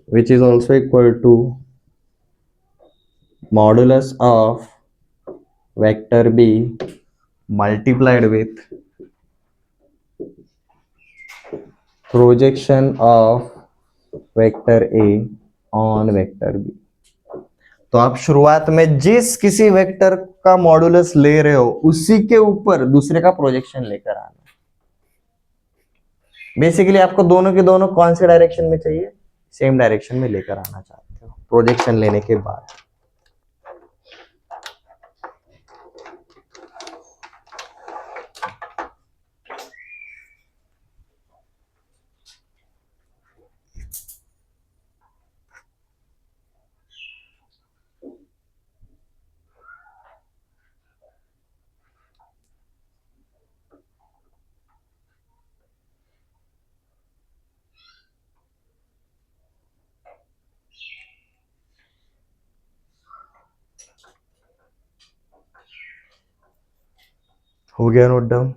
which is also equal to modulus of vector B multiplied with projection of vector A on vector B. तो आप शुरुआत में जिस किसी vector का modulus ले रहे हो उसी के ऊपर दूसरे का प्रोजेक्शन लेकर आना। बेसिकली आपको दोनों के दोनों कौन से डायरेक्शन में चाहिए? सेम डायरेक्शन में लेकर आना चाहते हो प्रोजेक्शन लेने के बाद। हो गया नोट डाउन?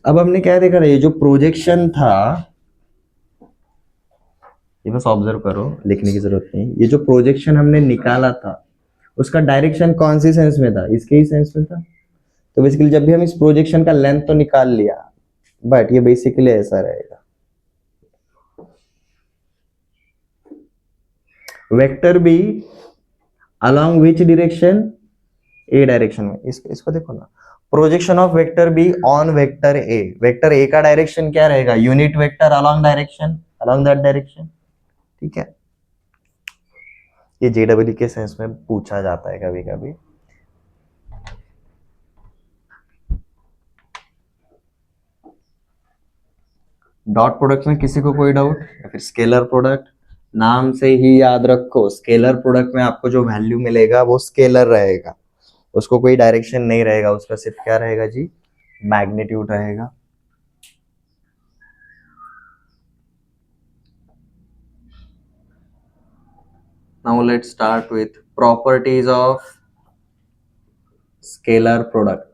अब हमने क्या देखा था? ये जो प्रोजेक्शन था, ये बस ऑब्जर्व करो, लिखने की जरूरत नहीं। ये जो प्रोजेक्शन हमने निकाला था उसका डायरेक्शन कौन सी सेंस में था? इसके ही सेंस में था। तो बेसिकली जब भी हम इस प्रोजेक्शन का लेंथ तो निकाल लिया, बट ये बेसिकली ऐसा रहेगा। Vector B along which direction? A direction में। इसको देखो ना, projection of vector B on vector A. Vector A का डायरेक्शन क्या रहेगा? Unit vector along direction, along that direction. ठीक है, ये जेडब्ल्यू के सेंस में पूछा जाता है कभी कभी। डॉट प्रोडक्ट में किसी को कोई डाउट? या फिर स्केलर प्रोडक्ट, नाम से ही याद रखो, स्केलर प्रोडक्ट में आपको जो वैल्यू मिलेगा वो स्केलर रहेगा, उसको कोई डायरेक्शन नहीं रहेगा, उसका सिर्फ क्या रहेगा जी? मैग्नीट्यूड रहेगा। Now let's start with properties of scalar product.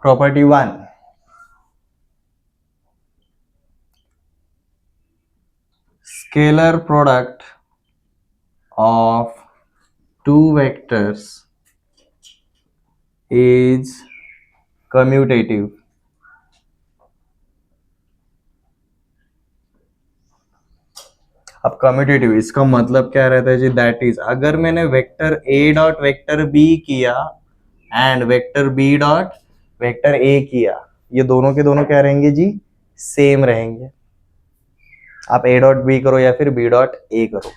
Property 1, scalar product of two vectors is commutative. अब कम्यूटेटिव इसका मतलब क्या रहता है जी? दैट इज, अगर मैंने vector A dot vector B किया and vector B dot vector A किया, ये दोनों के दोनों क्या रहेंगे जी? सेम रहेंगे। आप ए डॉट बी करो या फिर बी डॉट ए करो,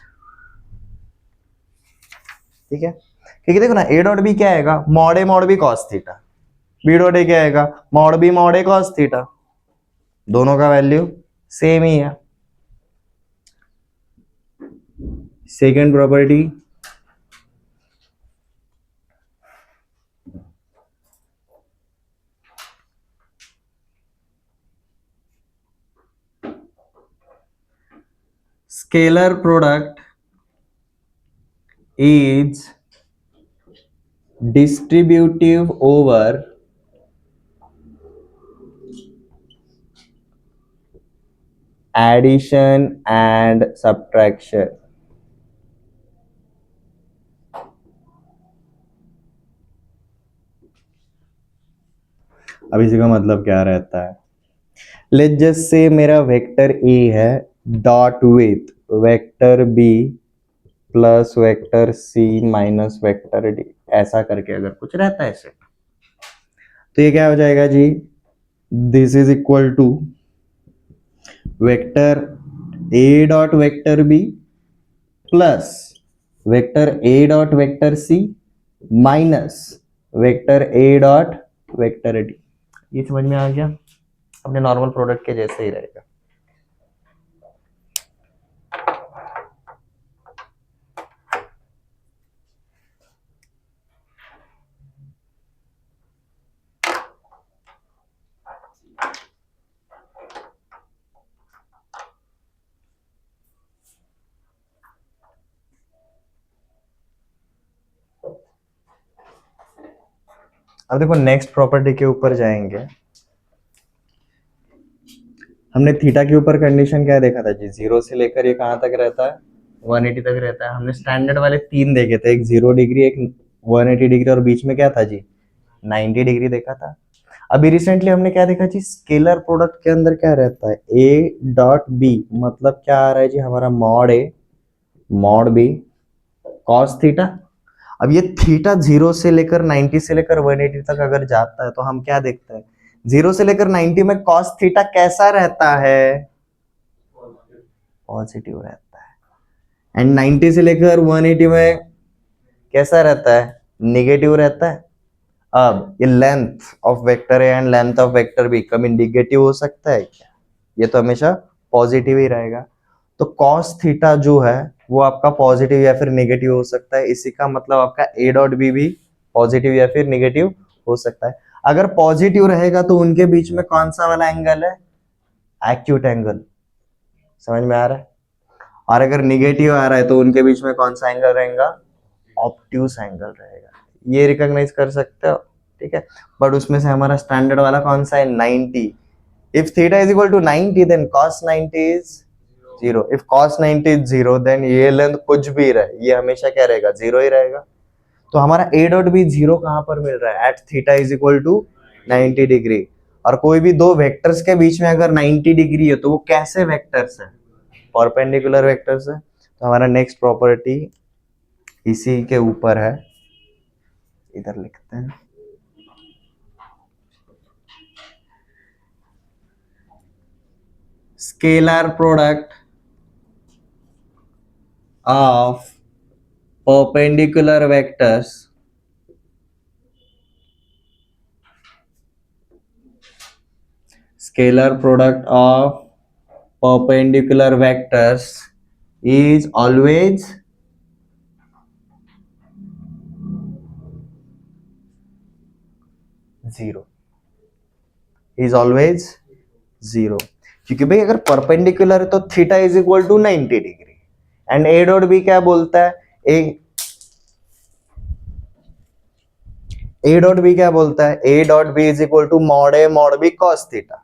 ठीक है? क्योंकि देखो ना, ए डॉट बी क्या आएगा? Mod B cos theta. B dot A क्या आएगा? Mod A cos theta. दोनों का वैल्यू सेम ही है। Second property, scalar product is distributive over addition and subtraction. अब इसी का मतलब क्या रहता है? लेट्स जस्ट से मेरा वेक्टर ए है dot with vector B plus vector C minus vector D, ऐसा करके अगर कुछ रहता है ऐसे, तो ये क्या हो जाएगा जी? This is equal to vector A dot vector B plus vector A dot vector C minus vector A dot vector D. ये समझ में आ गया? अपने नॉर्मल प्रोडक्ट के जैसे ही रहेगा। अब देखो नेक्स्ट प्रॉपर्टी के ऊपर जाएंगे। हमने थीटा के ऊपर कंडीशन क्या देखा था जी? जीरो से लेकर ये कहाँ तक रहता है? 180 तक रहता है। हमने स्टैंडर्ड वाले तीन देखे थे, एक 0 डिग्री, एक 180 डिग्री और बीच में क्या था जी? 90 डिग्री देखा था। अभी रिसेंटली हमने क्या देखा जी? स्केलर प्रोडक्ट के अंदर क्या रहता है? ए डॉट बी, मतलब क्या आ रहा है जी हमारा? Mod A mod B cos theta. अब ये थीटा 0 से लेकर 90 से लेकर 180 तक अगर जाता है तो हम क्या देखते हैं? 0 से लेकर 90 में कॉस थीटा कैसा रहता है? पॉजिटिव रहता है। एंड 90 से लेकर 180 में कैसा रहता है? निगेटिव रहता है। अब ये length of vector A and length of vector B कभी निगेटिव हो सकता है क्या? ये तो हमेशा पॉजिटिव ही रहेगा। तो कॉस थीटा जो है वो आपका पॉजिटिव या फिर नेगेटिव हो सकता है। इसी का मतलब आपका ए डॉट बी भी पॉजिटिव या फिर नेगेटिव हो सकता है। अगर पॉजिटिव रहेगा तो उनके बीच में कौन सा वाला एंगल है? Acute angle. समझ में आ रहा है? और अगर निगेटिव आ रहा है तो उनके बीच में कौन सा एंगल रहेगा? ऑब्ट्यूस एंगल रहेगा। ये रिकॉग्नाइज कर सकते हो, ठीक है। बट उसमें से हमारा स्टैंडर्ड वाला कौन सा है? 90। If theta is equal to 90 then cos 90 is 0। If cos 90 is 0 then ये लेंथ कुछ भी रहे ये हमेशा क्या रहेगा? 0 ही रहेगा। तो हमारा ए डॉट बी 0 कहां पर मिल रहा है? At theta is equal to 90 degree. और कोई भी दो वेक्टर्स के बीच में अगर 90 डिग्री है तो वो कैसे वेक्टर्स है? परपेंडिकुलर वेक्टर्स है। तो हमारा नेक्स्ट प्रॉपर्टी इसी के ऊपर है, इधर लिखते हैं। Scalar product of perpendicular vectors scalar product of perpendicular vectors is always zero, is always zero। क्योंकि भाई अगर परपेंडिकुलर है तो theta is equal to 90 degree and A dot B क्या बोलता है? ए डॉट बी क्या बोलता है? A dot B is equal to mod B cos theta.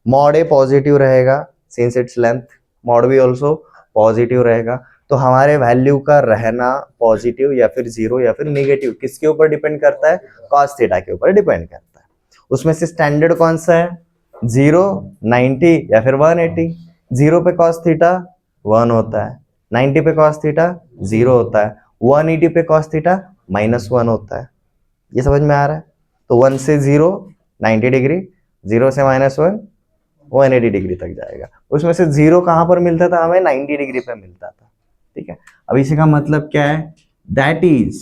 Mod A positive रहेगा since it's length, mod B also positive रहेगा। तो हमारे वैल्यू का रहना पॉजिटिव या फिर जीरो या फिर नेगेटिव किसके ऊपर डिपेंड करता है? कॉस थीटा के ऊपर डिपेंड करता है। उसमें से स्टैंडर्ड कौन सा है? 0, 90 या फिर 180। 0 पे कॉस थीटा 1 होता है, 90 पे कॉस थीटा 0 होता है, 180 पे कॉस थीटा -1 होता है। ये समझ में आ रहा है? तो 1 से 0 90 डिग्री, 0 से -1 180 डिग्री तक जाएगा। उसमें से 0 कहां पर मिलता था हमें? 90 डिग्री पे मिलता था, ठीक है। अब इसी का मतलब क्या है? That is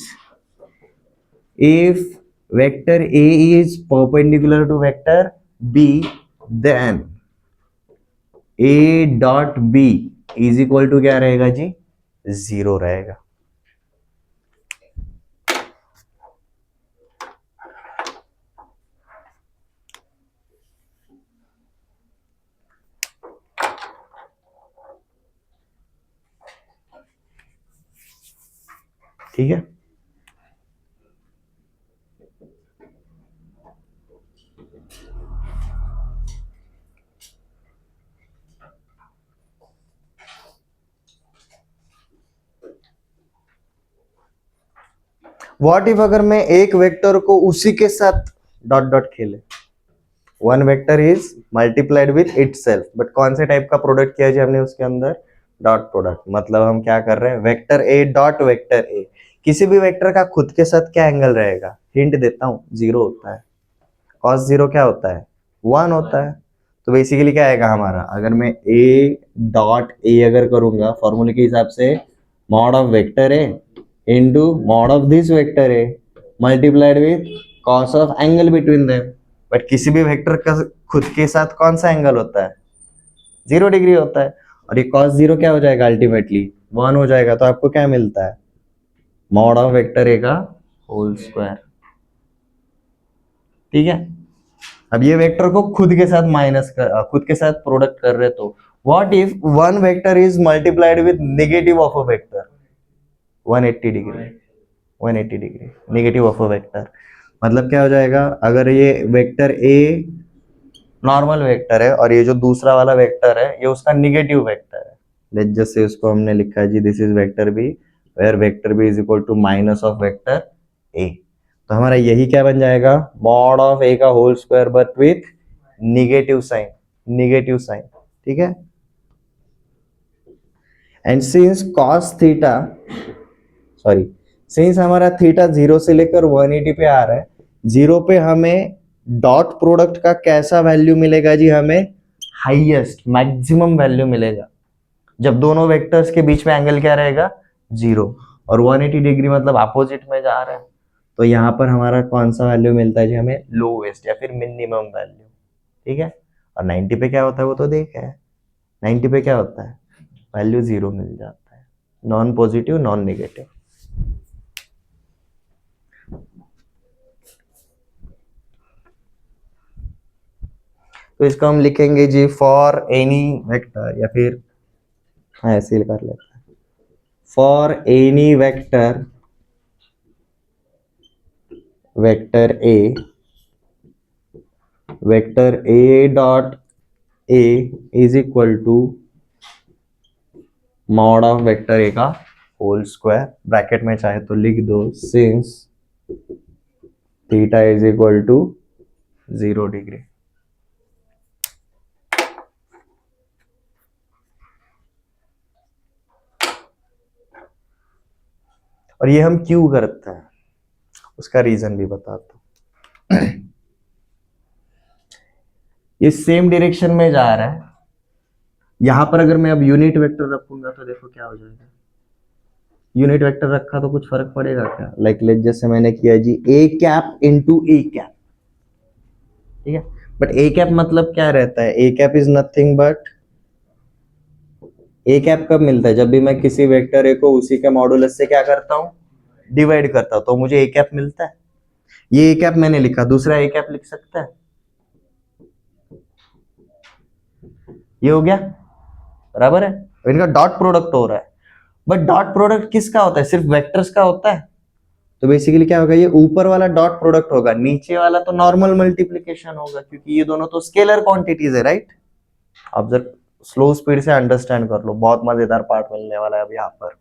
if vector A is perpendicular to vector B then A dot B is equal to क्या रहेगा जी? 0 रहेगा। ठीक है। व्हाट इफ अगर मैं एक वेक्टर को उसी के साथ डॉट डॉट खेले, one vector is multiplied with itself, but कौन से टाइप का प्रोडक्ट किया जी हमने उसके अंदर, डॉट प्रोडक्ट। मतलब हम क्या कर रहे हैं, वेक्टर ए डॉट वेक्टर ए, किसी भी वेक्टर का खुद के साथ क्या एंगल रहेगा, हिंट देता हूं, जीरो होता है। कॉस जीरो क्या होता है, वन होता है। तो बेसिकली क्या आएगा हमारा, अगर मैं ए डॉट ए अगर करूंगा फॉर्मूले के हिसाब से, mod of vector A into mod of this vector A multiplied with cos of angle between them. But किसी भी वेक्टर का खुद के साथ कौन सा एंगल होता है, 0 डिग्री होता है। और ये कॉस जीरो क्या हो जाएगा, अल्टीमेटली 1 हो जाएगा। तो आपको क्या मिलता है, मॉड ऑफ वेक्टर ए का होल स्क्वायर। ठीक है। अब ये वेक्टर को खुद के साथ खुद के साथ प्रोडक्ट कर रहे, तो what if one vector is multiplied with negative of a vector, 180 degree, 180 degree negative of a vector. मतलब क्या हो जाएगा, अगर ये वेक्टर ए नॉर्मल वेक्टर है और ये जो दूसरा वाला वेक्टर है ये उसका निगेटिव वेक्टर है, लेट्स जस्ट से उसको हमने लिखा है जी this is vector B, where vector B is equal to minus of vector A. तो हमारा यही क्या बन जाएगा, मॉड ऑफ ए का whole square but with negative sign, negative sign. ठीक है। And since cos theta, sorry, since हमारा थीटा 0 से लेकर 180 पे आ रहा है, 0 पे हमें डॉट प्रोडक्ट का कैसा वैल्यू मिलेगा जी, हमें हाईएस्ट मैक्सिमम वैल्यू मिलेगा जब दोनों वेक्टर्स के बीच में एंगल क्या रहेगा, 0। और 180 डिग्री मतलब अपोजिट में जा रहा है, तो यहाँ पर हमारा कौन सा वैल्यू मिलता है जी, हमें लोवेस्ट या फिर मिनिमम वैल्यू। ठीक है। और 90 पे क्या होता है वो तो देखा है, 90 पे क्या होता है, वैल्यू 0 मिल जाता है, नॉन पॉजिटिव नॉन नेगेटिव। तो इसको हम लिखेंगे जी फॉर एनी वेक्टर, या फिर हाँ ऐसे ही कर लेते हैं, for any vector, vector A dot A is equal to mod of vector A का होल स्क्वायर, ब्रैकेट में चाहे तो लिख दो, since theta is equal to 0 degree. और ये हम क्यों करते हैं उसका रीजन भी बताता हूं। ये सेम डायरेक्शन में जा रहा है, यहां पर अगर मैं अब यूनिट वेक्टर रखूंगा तो देखो क्या हो जाएगा, यूनिट वेक्टर रखा तो कुछ फर्क पड़ेगा क्या, लाइक लेट जैसे मैंने किया जी A cap into A cap. ठीक है। बट ए कैप मतलब क्या रहता है, A cap is nothing but, A cap कब मिलता है, जब भी मैं किसी वेक्टर ए को उसी के मॉडुलस से क्या करता हूं, डिवाइड करता हूं, तो मुझे ए कैप मिलता है। ये ए कैप मैंने लिखा, दूसरा ए कैप लिख सकता है, ये हो गया, बराबर है। इनका डॉट प्रोडक्ट हो रहा है, बट डॉट प्रोडक्ट किसका होता है, सिर्फ वेक्टर्स का होता है। तो बेसिकली क्या होगा, ये ऊपर वाला डॉट प्रोडक्ट होगा, नीचे वाला तो नॉर्मल मल्टीप्लीकेशन होगा, क्योंकि ये दोनों तो स्केलर क्वांटिटीज है, राइट। अब जब स्लो स्पीड से अंडरस्टैंड कर लो, बहुत मजेदार पार्ट मिलने वाला है अब यहाँ पर।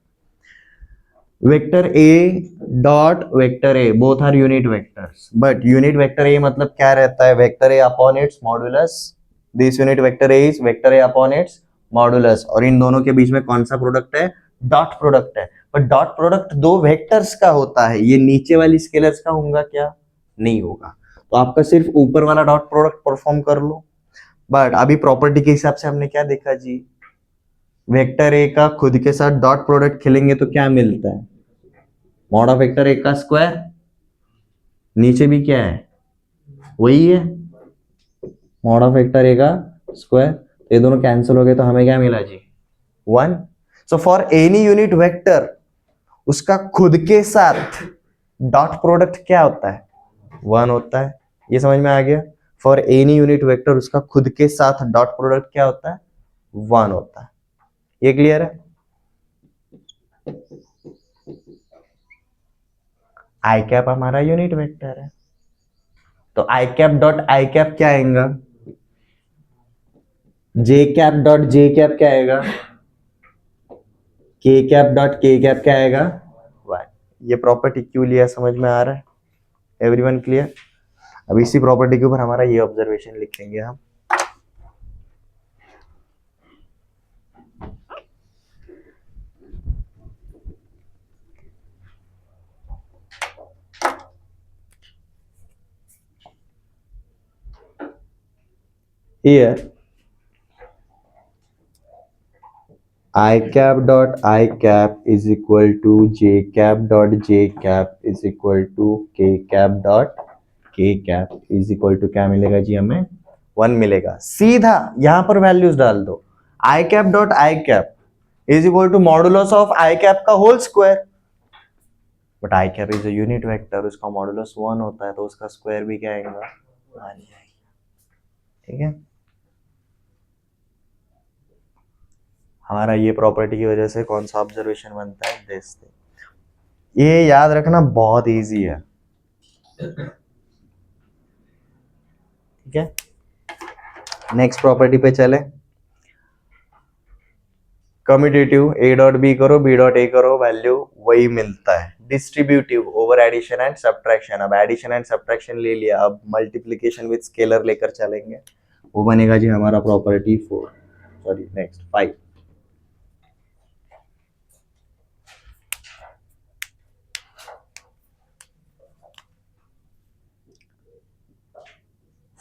Vector A dot vector A both are unit vectors, but unit vector A मतलब क्या रहता है, vector A upon its modulus, this unit vector A is vector A upon its modulus, और इन दोनों के बीच में कौन सा प्रोडक्ट है, डॉट प्रोडक्ट है। पर डॉट प्रोडक्ट दो वेक्टर्स का होता है, ये नीचे वाली स्केलर्स का होगा क्या, नहीं होगा। तो आपका सिर्फ ऊपर वाला डॉट प्रोडक्ट परफॉर्म कर लो। बट अभी प्रॉपर्टी के हिसाब से हमने क्या देखा जी, वेक्टर ए का खुद के साथ डॉट प्रोडक्ट खेलेंगे तो क्या मिलता है, मॉड ऑफ वेक्टर ए का स्क्वायर, नीचे भी क्या है वही है, मॉड ऑफ वेक्टर ए का स्क्वायर। ये दोनों कैंसिल हो गए तो हमें क्या मिला जी, 1। So for any unit vector उसका खुद के साथ डॉट प्रोडक्ट क्या होता है, 1 होता है। ये समझ में आ गया, फॉर एनी यूनिट वेक्टर उसका खुद के साथ डॉट प्रोडक्ट क्या होता है, 1 होता है। ये क्लियर है। आई कैप हमारा यूनिट वेक्टर है, तो आई कैप डॉट आई कैप क्या आएगा, जे कैप डॉट जे कैप क्या आएगा, के कैप डॉट के कैप क्या आएगा, वाई। ये प्रॉपर्टी क्यों लिया समझ में आ रहा है, एवरीवन क्लियर। अब इसी प्रॉपर्टी के ऊपर हमारा ये ऑब्जर्वेशन लिखेंगे हम। Here I cap dot I cap is equal to J cap dot J cap is equal to K cap dot K cap is equal to क्या मिलेगा जी हमें, 1 मिलेगा। सीधा यहां पर वैल्यूज डाल दो, I cap dot I cap is equal to modulus of I cap का whole square, but I cap is a unit vector, उसका मॉडुलस 1 होता है तो उसका स्क्वायर भी क्या आएगा, 1 आएगा। ठीक है, हमारा ये प्रॉपर्टी की वजह से कौन सा ऑब्जर्वेशन बनता है, दिस। ये याद रखना बहुत इजी है। ठीक है, नेक्स्ट प्रॉपर्टी पे चले। कम्यूटेटिव ए डॉट बी करो, बी डॉट ए करो, वैल्यू वही मिलता है। Distributive over addition and subtraction, अब एडिशन एंड सब्ट्रैक्शन ले लिया, अब मल्टीप्लीकेशन विद स्केलर लेकर चलेंगे, वो बनेगा जी हमारा property 4, sorry next 5।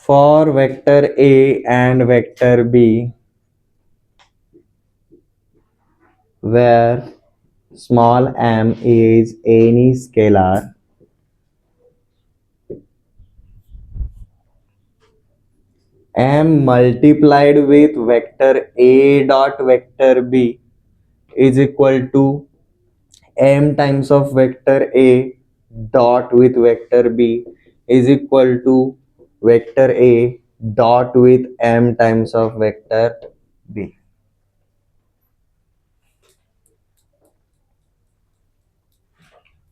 For vector A and vector B, where small m is any scalar m multiplied with vector A dot vector B is equal to m times of vector A dot with vector B is equal to vector A dot with m times of vector B.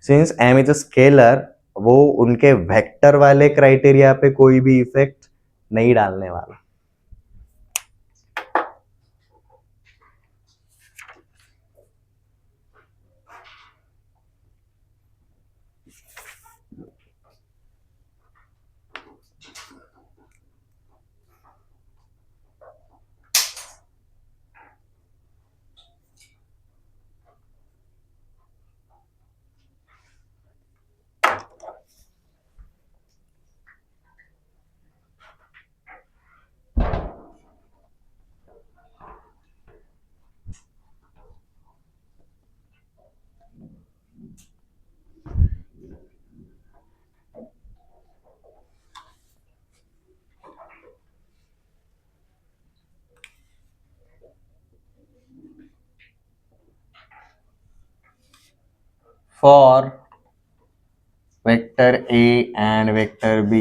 Since m is a scalar, वो उनके vector वाले criteria पे कोई भी effect नहीं डालने वाला। For vector A and vector B,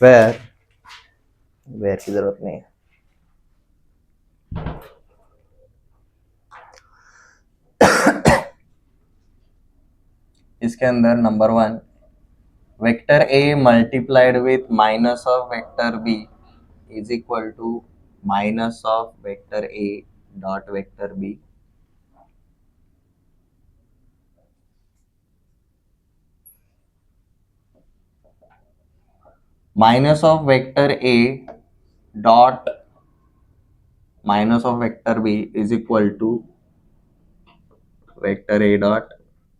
where की जरूरत नहीं है, इसके अंदर number 1 vector A multiplied with minus of vector B is equal to minus of vector A dot vector B। Minus of vector A dot minus of vector B is equal to vector A dot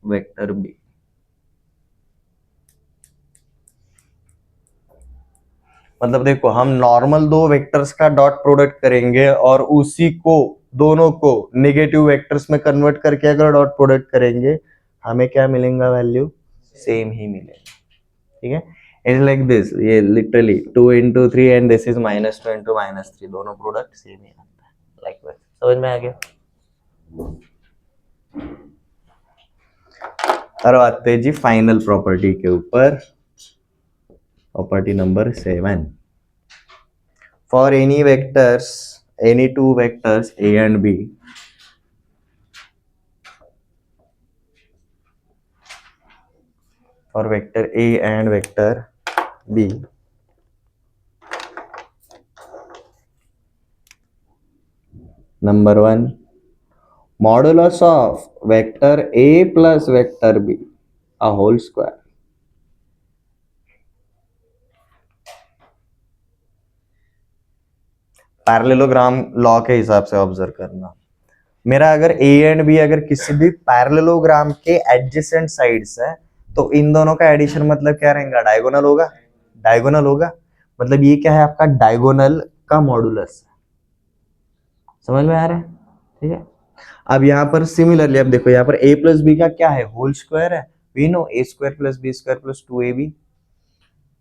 vector B। मतलब देखो, हम normal दो vectors का dot product करेंगे और उसी को दोनों को नेगेटिव वेक्टर्स में कन्वर्ट करके अगर डॉट प्रोडक्ट करेंगे, हमें क्या मिलेगा, वैल्यू सेम ही मिलेगा। ठीक है, इट्स लाइक दिस, ये literally 2 into 3 and this is -2 into -3, दोनों प्रोडक्ट सेम ही आता है, लाइक वैसे। समझ में आ गया। और आते हैं जी फाइनल प्रॉपर्टी के ऊपर, property number 7। For any vectors, any two vectors A and B, for vector A and vector B, number 1, modulus of vector A plus vector B a whole square. Parallelogram law के हिसाब से observe करना, मेरा अगर A and B अगर किसी भी parallelogram के एडजेसेंट साइड्स है तो इन दोनों का एडिशन मतलब क्या रहेगा, डायगोनल होगा, डायगोनल होगा, मतलब ये क्या है आपका डायगोनल का मॉडुलस, समझ में आ रहा है, ठीक है। अब यहाँ पर सिमिलरली अब देखो यहाँ पर a प्लस बी का क्या है, होल स्क्वायर है, we know a square plus B square plus 2ab,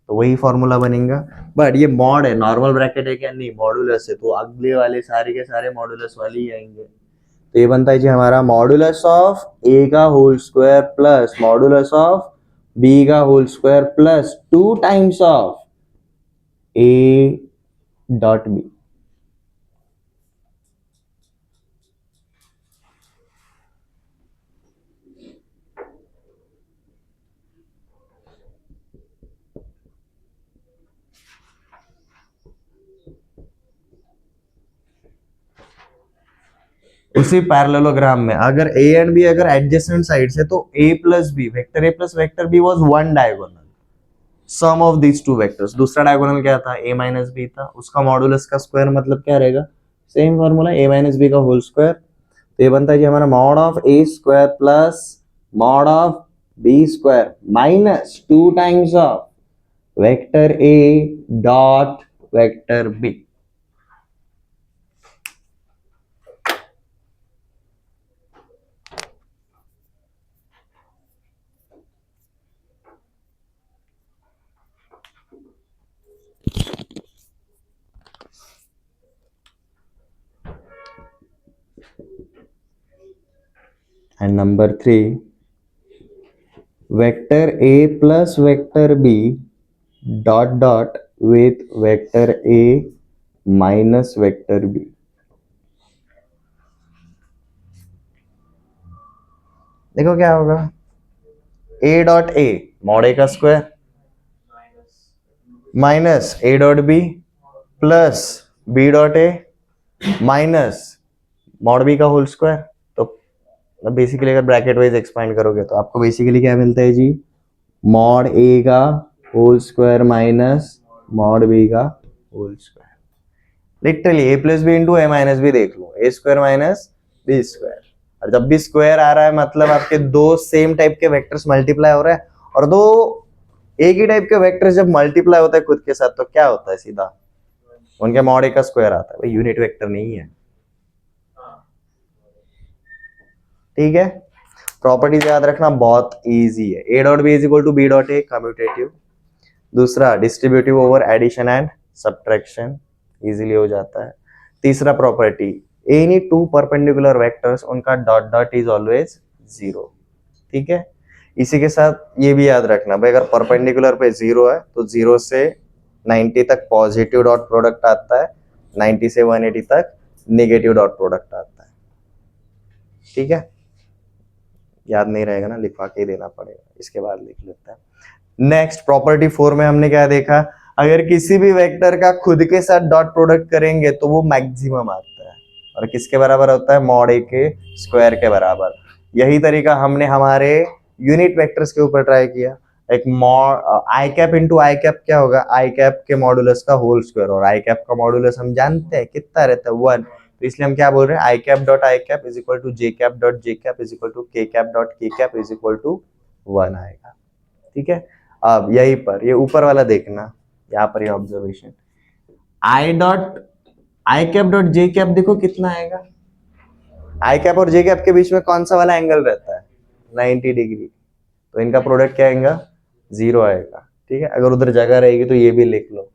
तो वही फॉर्मूला बनेगा। बट ये मॉड है, नॉर्मल ब्रैकेट है क्या, नहीं मॉडुलस है, तो अगले वाले सारे के सारे मॉडुलस वाले ही आएंगे। तो ये बनता है जी हमारा मॉडुलस ऑफ a का whole square plus modulus of b का whole square plus 2 times of a dot b। उसी पैरेललोग्राम में अगर a एंड b अगर एडजेसेंट साइड्स है तो a plus B, vector a plus vector b was one diagonal, sum of these two vectors. दूसरा diagonal क्या था, a minus B था, उसका मॉडुलस का स्क्वायर मतलब क्या रहेगा, same formula a minus B का होल स्क्वायर। तो ये बनता है कि हमारा mod of a square plus mod of b square minus 2 times of vector a dot vector b। And number 3, vector a plus vector b dot dot with vector a minus vector b। देखो क्या होगा, a dot a mod a का square minus a dot b plus b dot a minus mod b का whole square. तो basically अगर bracket wise expand करोगे तो आपको बेसिकली क्या मिलता है जी, मॉड a का whole square minus mod b का whole square. Literally a plus B into A minus B देख लो, a square minus B square, और जब भी स्क्वायर आ रहा है मतलब आपके दो सेम टाइप के वेक्टर्स मल्टीप्लाई हो रहा है, और दो एक ही टाइप के वेक्टर्स जब मल्टीप्लाई होता है खुद के साथ तो क्या होता है, सीधा उनके मॉड a का स्क्वायर आता है, भाई यूनिट वेक्टर नहीं है, ठीक है। प्रॉपर्टीज याद रखना बहुत इजी है, a dot B is equal to B dot A commutative, दूसरा distributive over addition and subtraction, easily हो जाता है। तीसरा property, any two perpendicular vectors उनका डॉट डॉट इज ऑलवेज 0, ठीक है। इसी के साथ ये भी याद रखना भाई अगर परपेंडिकुलर पे 0 है तो 0 से 90 तक पॉजिटिव डॉट प्रोडक्ट आता है, 90 से 180 तक नेगेटिव डॉट प्रोडक्ट आता है, ठीक है। याद नहीं रहेगा ना, लिखवा के ही देना पड़ेगा, इसके बाद लिख लेते हैं। नेक्स्ट प्रॉपर्टी 4 में हमने क्या देखा, अगर किसी भी वेक्टर का खुद के साथ डॉट प्रोडक्ट करेंगे तो वो मैक्सिमम आता है, और किसके बराबर होता है, मॉड ए के स्क्वायर के बराबर। यही तरीका हमने हमारे यूनिट वेक्टर्स के ऊपर ट्राई किया, एक mod I cap into I cap क्या होगा, आई कैप के मॉडुलस का होल स्क्वायर, और आई कैप का मॉडुलस हम जानते हैं कितना रहता है 1, तो इसलिए हम क्या बोल रहे हैं, I cap dot I cap is equal to J cap dot J cap is equal to K cap dot K cap is equal to 1 आएगा, ठीक है। अब यहीं पर ये ऊपर वाला देखना, यहाँ पर ये observation I dot I cap dot J cap देखो कितना आएगा, आई कैप और जे कैप के बीच में कौन सा वाला एंगल रहता है, 90 डिग्री, तो इनका प्रोडक्ट क्या आएगा, 0 आएगा, ठीक है। अगर उधर जगह रहेगी तो ये भी लिख लो,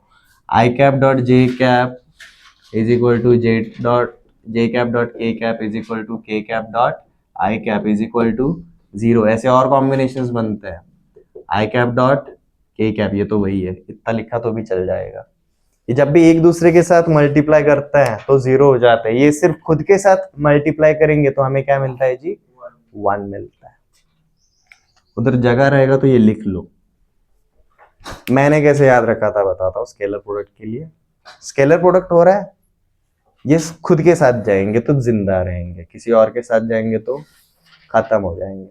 I cap dot J cap is equal to J cap dot K cap is equal to K cap dot I cap is equal to 0। ऐसे और कॉम्बिनेशंस बनते हैं, I cap dot K cap, ये तो वही है, इतना लिखा तो भी चल जाएगा। ये जब भी एक दूसरे के साथ मल्टीप्लाई करते हैं तो 0 हो जाता है, ये सिर्फ खुद के साथ मल्टीप्लाई करेंगे तो हमें क्या मिलता है जी, 1 मिलता है, उधर जगह रहेगा तो ये लिख लो। मैंने कैसे याद रखा था बताता हूँ। स्केलर प्रोडक्ट के लिए, स्केलर प्रोडक्ट हो रहा है, ये खुद के साथ जाएंगे तो जिंदा रहेंगे, किसी और के साथ जाएंगे तो खत्म हो जाएंगे,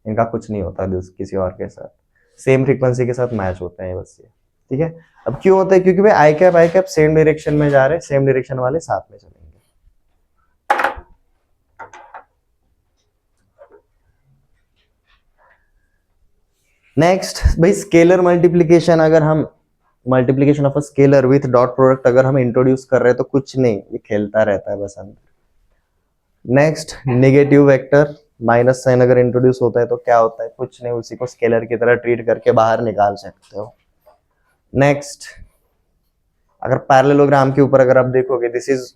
इनका कुछ नहीं होता किसी और के साथ, सेम फ्रीक्वेंसी के साथ मैच होते हैं बस ये। ठीक है, अब क्यों होता है? क्योंकि भाई आई कैप सेम डायरेक्शन में जा रहे हैं, सेम डायरेक्शन वाले साथ में चलेंगे। नेक्स्ट भाई, स्केलर मल्टीप्लीकेशन, अगर हम multiplication of a scalar with dot product अगर हम इंट्रोड्यूस कर रहे हैं तो कुछ नहीं, ये खेलता रहता है बस अंदर। Next, negative vector minus sign अगर इंट्रोड्यूस होता है तो क्या होता है? कुछ नहीं, उसी को स्केलर की तरह ट्रीट करके बाहर निकाल सकते हो। नेक्स्ट, अगर पैरेललोग्राम के ऊपर अगर आप देखोगे, this is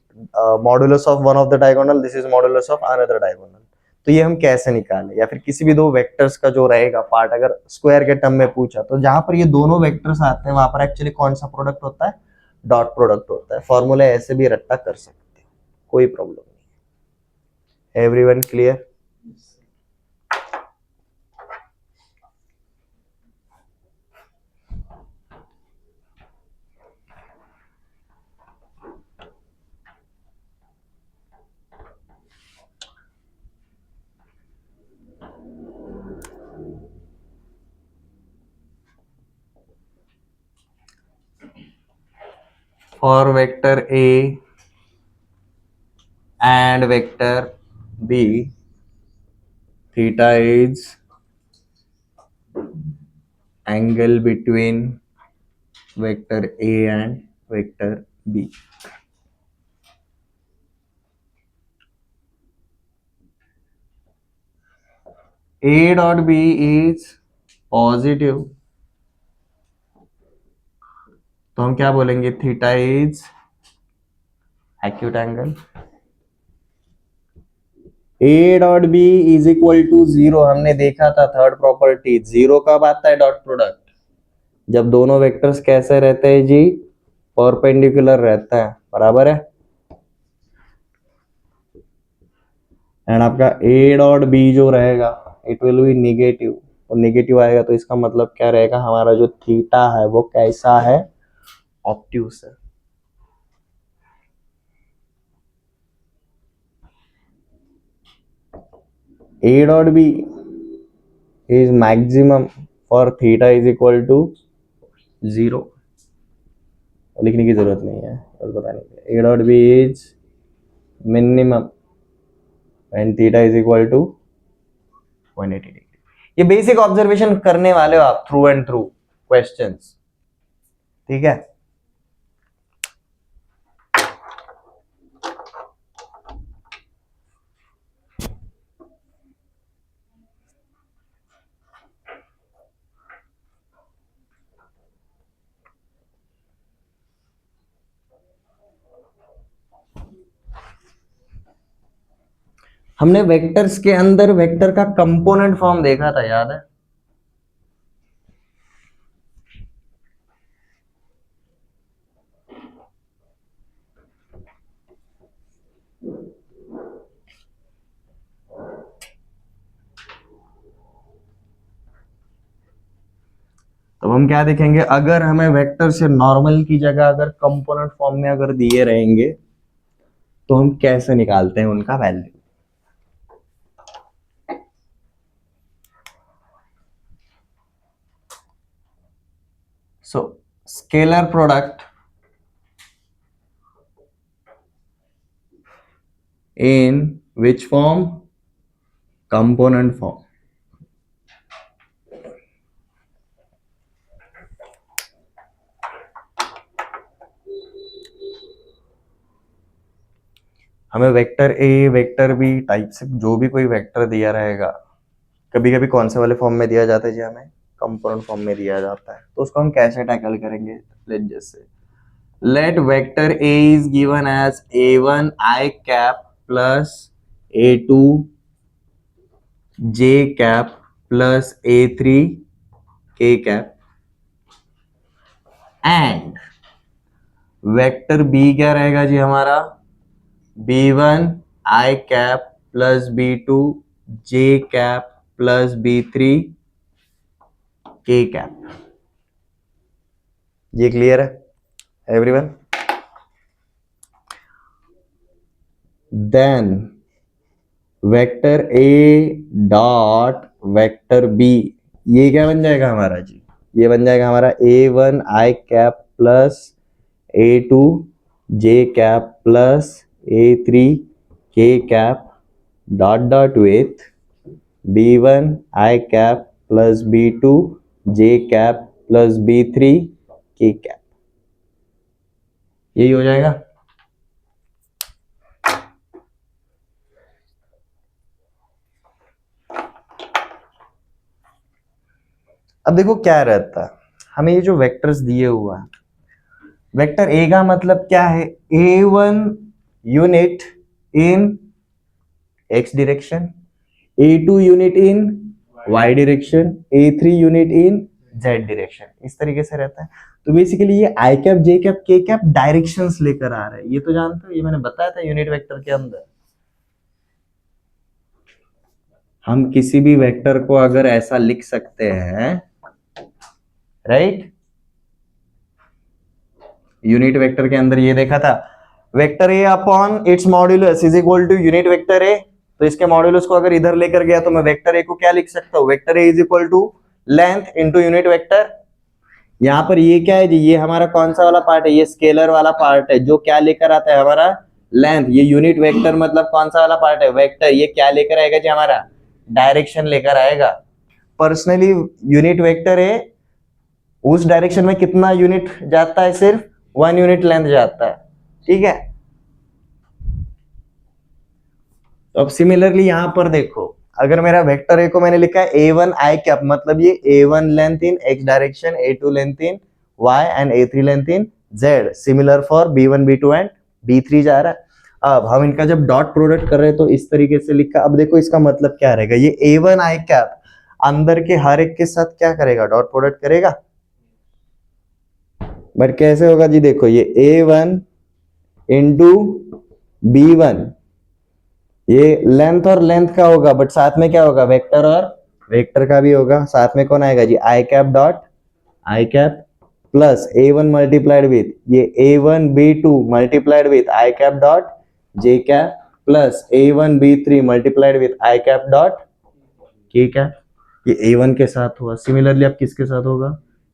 modulus of one of the diagonal, this is modulus of another diagonal, तो ये हम कैसे निकालें? या फिर किसी भी दो वेक्टर्स का जो रहेगा पार्ट अगर स्क्वायर के टर्म में पूछा, तो जहां पर ये दोनों वेक्टर्स आते हैं वहां पर एक्चुअली कौन सा प्रोडक्ट होता है? डॉट प्रोडक्ट होता है। फॉर्मूला ऐसे भी रट्टा कर सकते हैं, कोई प्रॉब्लम नहीं। Everyone clear? For vector A and vector B, theta is angle between vector A and vector B. A dot B is positive, तो हम क्या बोलेंगे? Theta is acute angle. A dot B is equal to zero, हमने देखा था third property, zero कब आता है डॉट प्रोडक्ट? जब दोनों वेक्टर्स कैसे रहते हैं जी? परपेंडिकुलर रहता है, बराबर है। एंड आपका ए डॉट बी जो रहेगा इट विल बी निगेटिव, और निगेटिव आएगा तो इसका मतलब क्या रहेगा? हमारा जो थीटा है वो कैसा है? ऑब्ट्यूस है। A dot B is maximum for theta is equal to 0, लिखने की जरूरत नहीं है और बताने के लिए। A dot B is minimum when theta is equal to 180 degree. ये बेसिक ऑब्जर्वेशन करने वाले हो आप थ्रू एंड थ्रू क्वेश्चंस, ठीक है। हमने वेक्टर्स के अंदर वेक्टर का कंपोनेंट फॉर्म देखा था, याद है? तो हम क्या देखेंगे? अगर हमें वेक्टर से नॉर्मल की जगह अगर कंपोनेंट फॉर्म में अगर दिए रहेंगे तो हम कैसे निकालते हैं उनका वैल्यू। So, scalar product in which form? Component form. हमें vector A, vector B type से जो भी कोई वेक्टर दिया रहेगा, कभी कभी कौन से वाले फॉर्म में दिया जाता है जी? हमें कंपोनेंट फॉर्म में दिया जाता है, तो उसको हम कैसे टैकल करेंगे? लेट जैसे let vector A is given as a1 i cap plus a2 j cap plus a3 k cap, and vector B क्या रहेगा जी हमारा? b1 i cap plus b2 j cap plus B3 K cap. ये clear है everyone? Then vector A dot vector B, ये क्या बन जाएगा हमारा जी? ये बन जाएगा हमारा A1 I cap plus A2 J cap plus A3 K cap dot dot with B1 I cap plus B2 J cap plus B3 K cap. यही हो जाएगा। अब देखो क्या रहता है, हमें ये जो वेक्टर्स दिए हुआ है, वेक्टर ए का मतलब क्या है? A1 unit in x direction, A2 unit in y direction, A3 unit in z direction, इस तरीके से रहता है। तो बेसिकली ये i cap j cap k cap directions लेकर आ रहे हैं, ये तो जानते हो, ये मैंने बताया था यूनिट वेक्टर के अंदर। हम किसी भी वेक्टर को अगर ऐसा लिख सकते हैं, राइट? यूनिट वेक्टर के अंदर ये देखा था, vector A upon its modulus is equal to unit vector A. तो इसके मॉड्यूलस को अगर इधर लेकर गया तो मैं वेक्टर ए को क्या लिख सकता हूं? Vector A is equal to length into unit vector. यहां पर ये क्या है जी? ये हमारा कौन सा वाला पार्ट है? ये स्केलर वाला पार्ट है, जो क्या लेकर आता है? हमारा लेंथ। ये यूनिट वेक्टर मतलब कौन सा वाला पार्ट है? वेक्टर। ये क्या लेकर आएगा जी? हमारा डायरेक्शन लेकर आएगा। पर्सनली यूनिट वेक्टर है, उस डायरेक्शन में कितना यूनिट जाता है? सिर्फ 1 यूनिट लेंथ जाता है, ठीक है? तो अब सिमिलरली यहां पर देखो, अगर मेरा वेक्टर ए को मैंने लिखा है A1 I कैप, मतलब ये A1 length in x direction, A2 length in y and A3 length in z। Similar for B1 B2 and B3 जा रहा है। अब हम इनका जब डॉट प्रोडक्ट कर रहे हैं तो इस तरीके से लिखा। अब देखो इसका मतलब क्या रहेगा? ये A1 I कैप अंदर के हर एक के साथ क्या करेगा? डॉट प्रोडक्ट करेगा। बट कैसे होगा जी? देखो ये A1 इंटू B1, ये लेंथ और लेंथ का होगा, बट साथ में क्या होगा? वेक्टर और वेक्टर का भी होगा। साथ में कौन आएगा जी? I cap dot I cap plus A1 multiplied with ये A1 B2 multiplied with I cap dot J cap plus A1 B3 multiplied with I cap dot K cap. ये A1 के साथ हुआ। सिमिलरली अब किसके साथ होगा?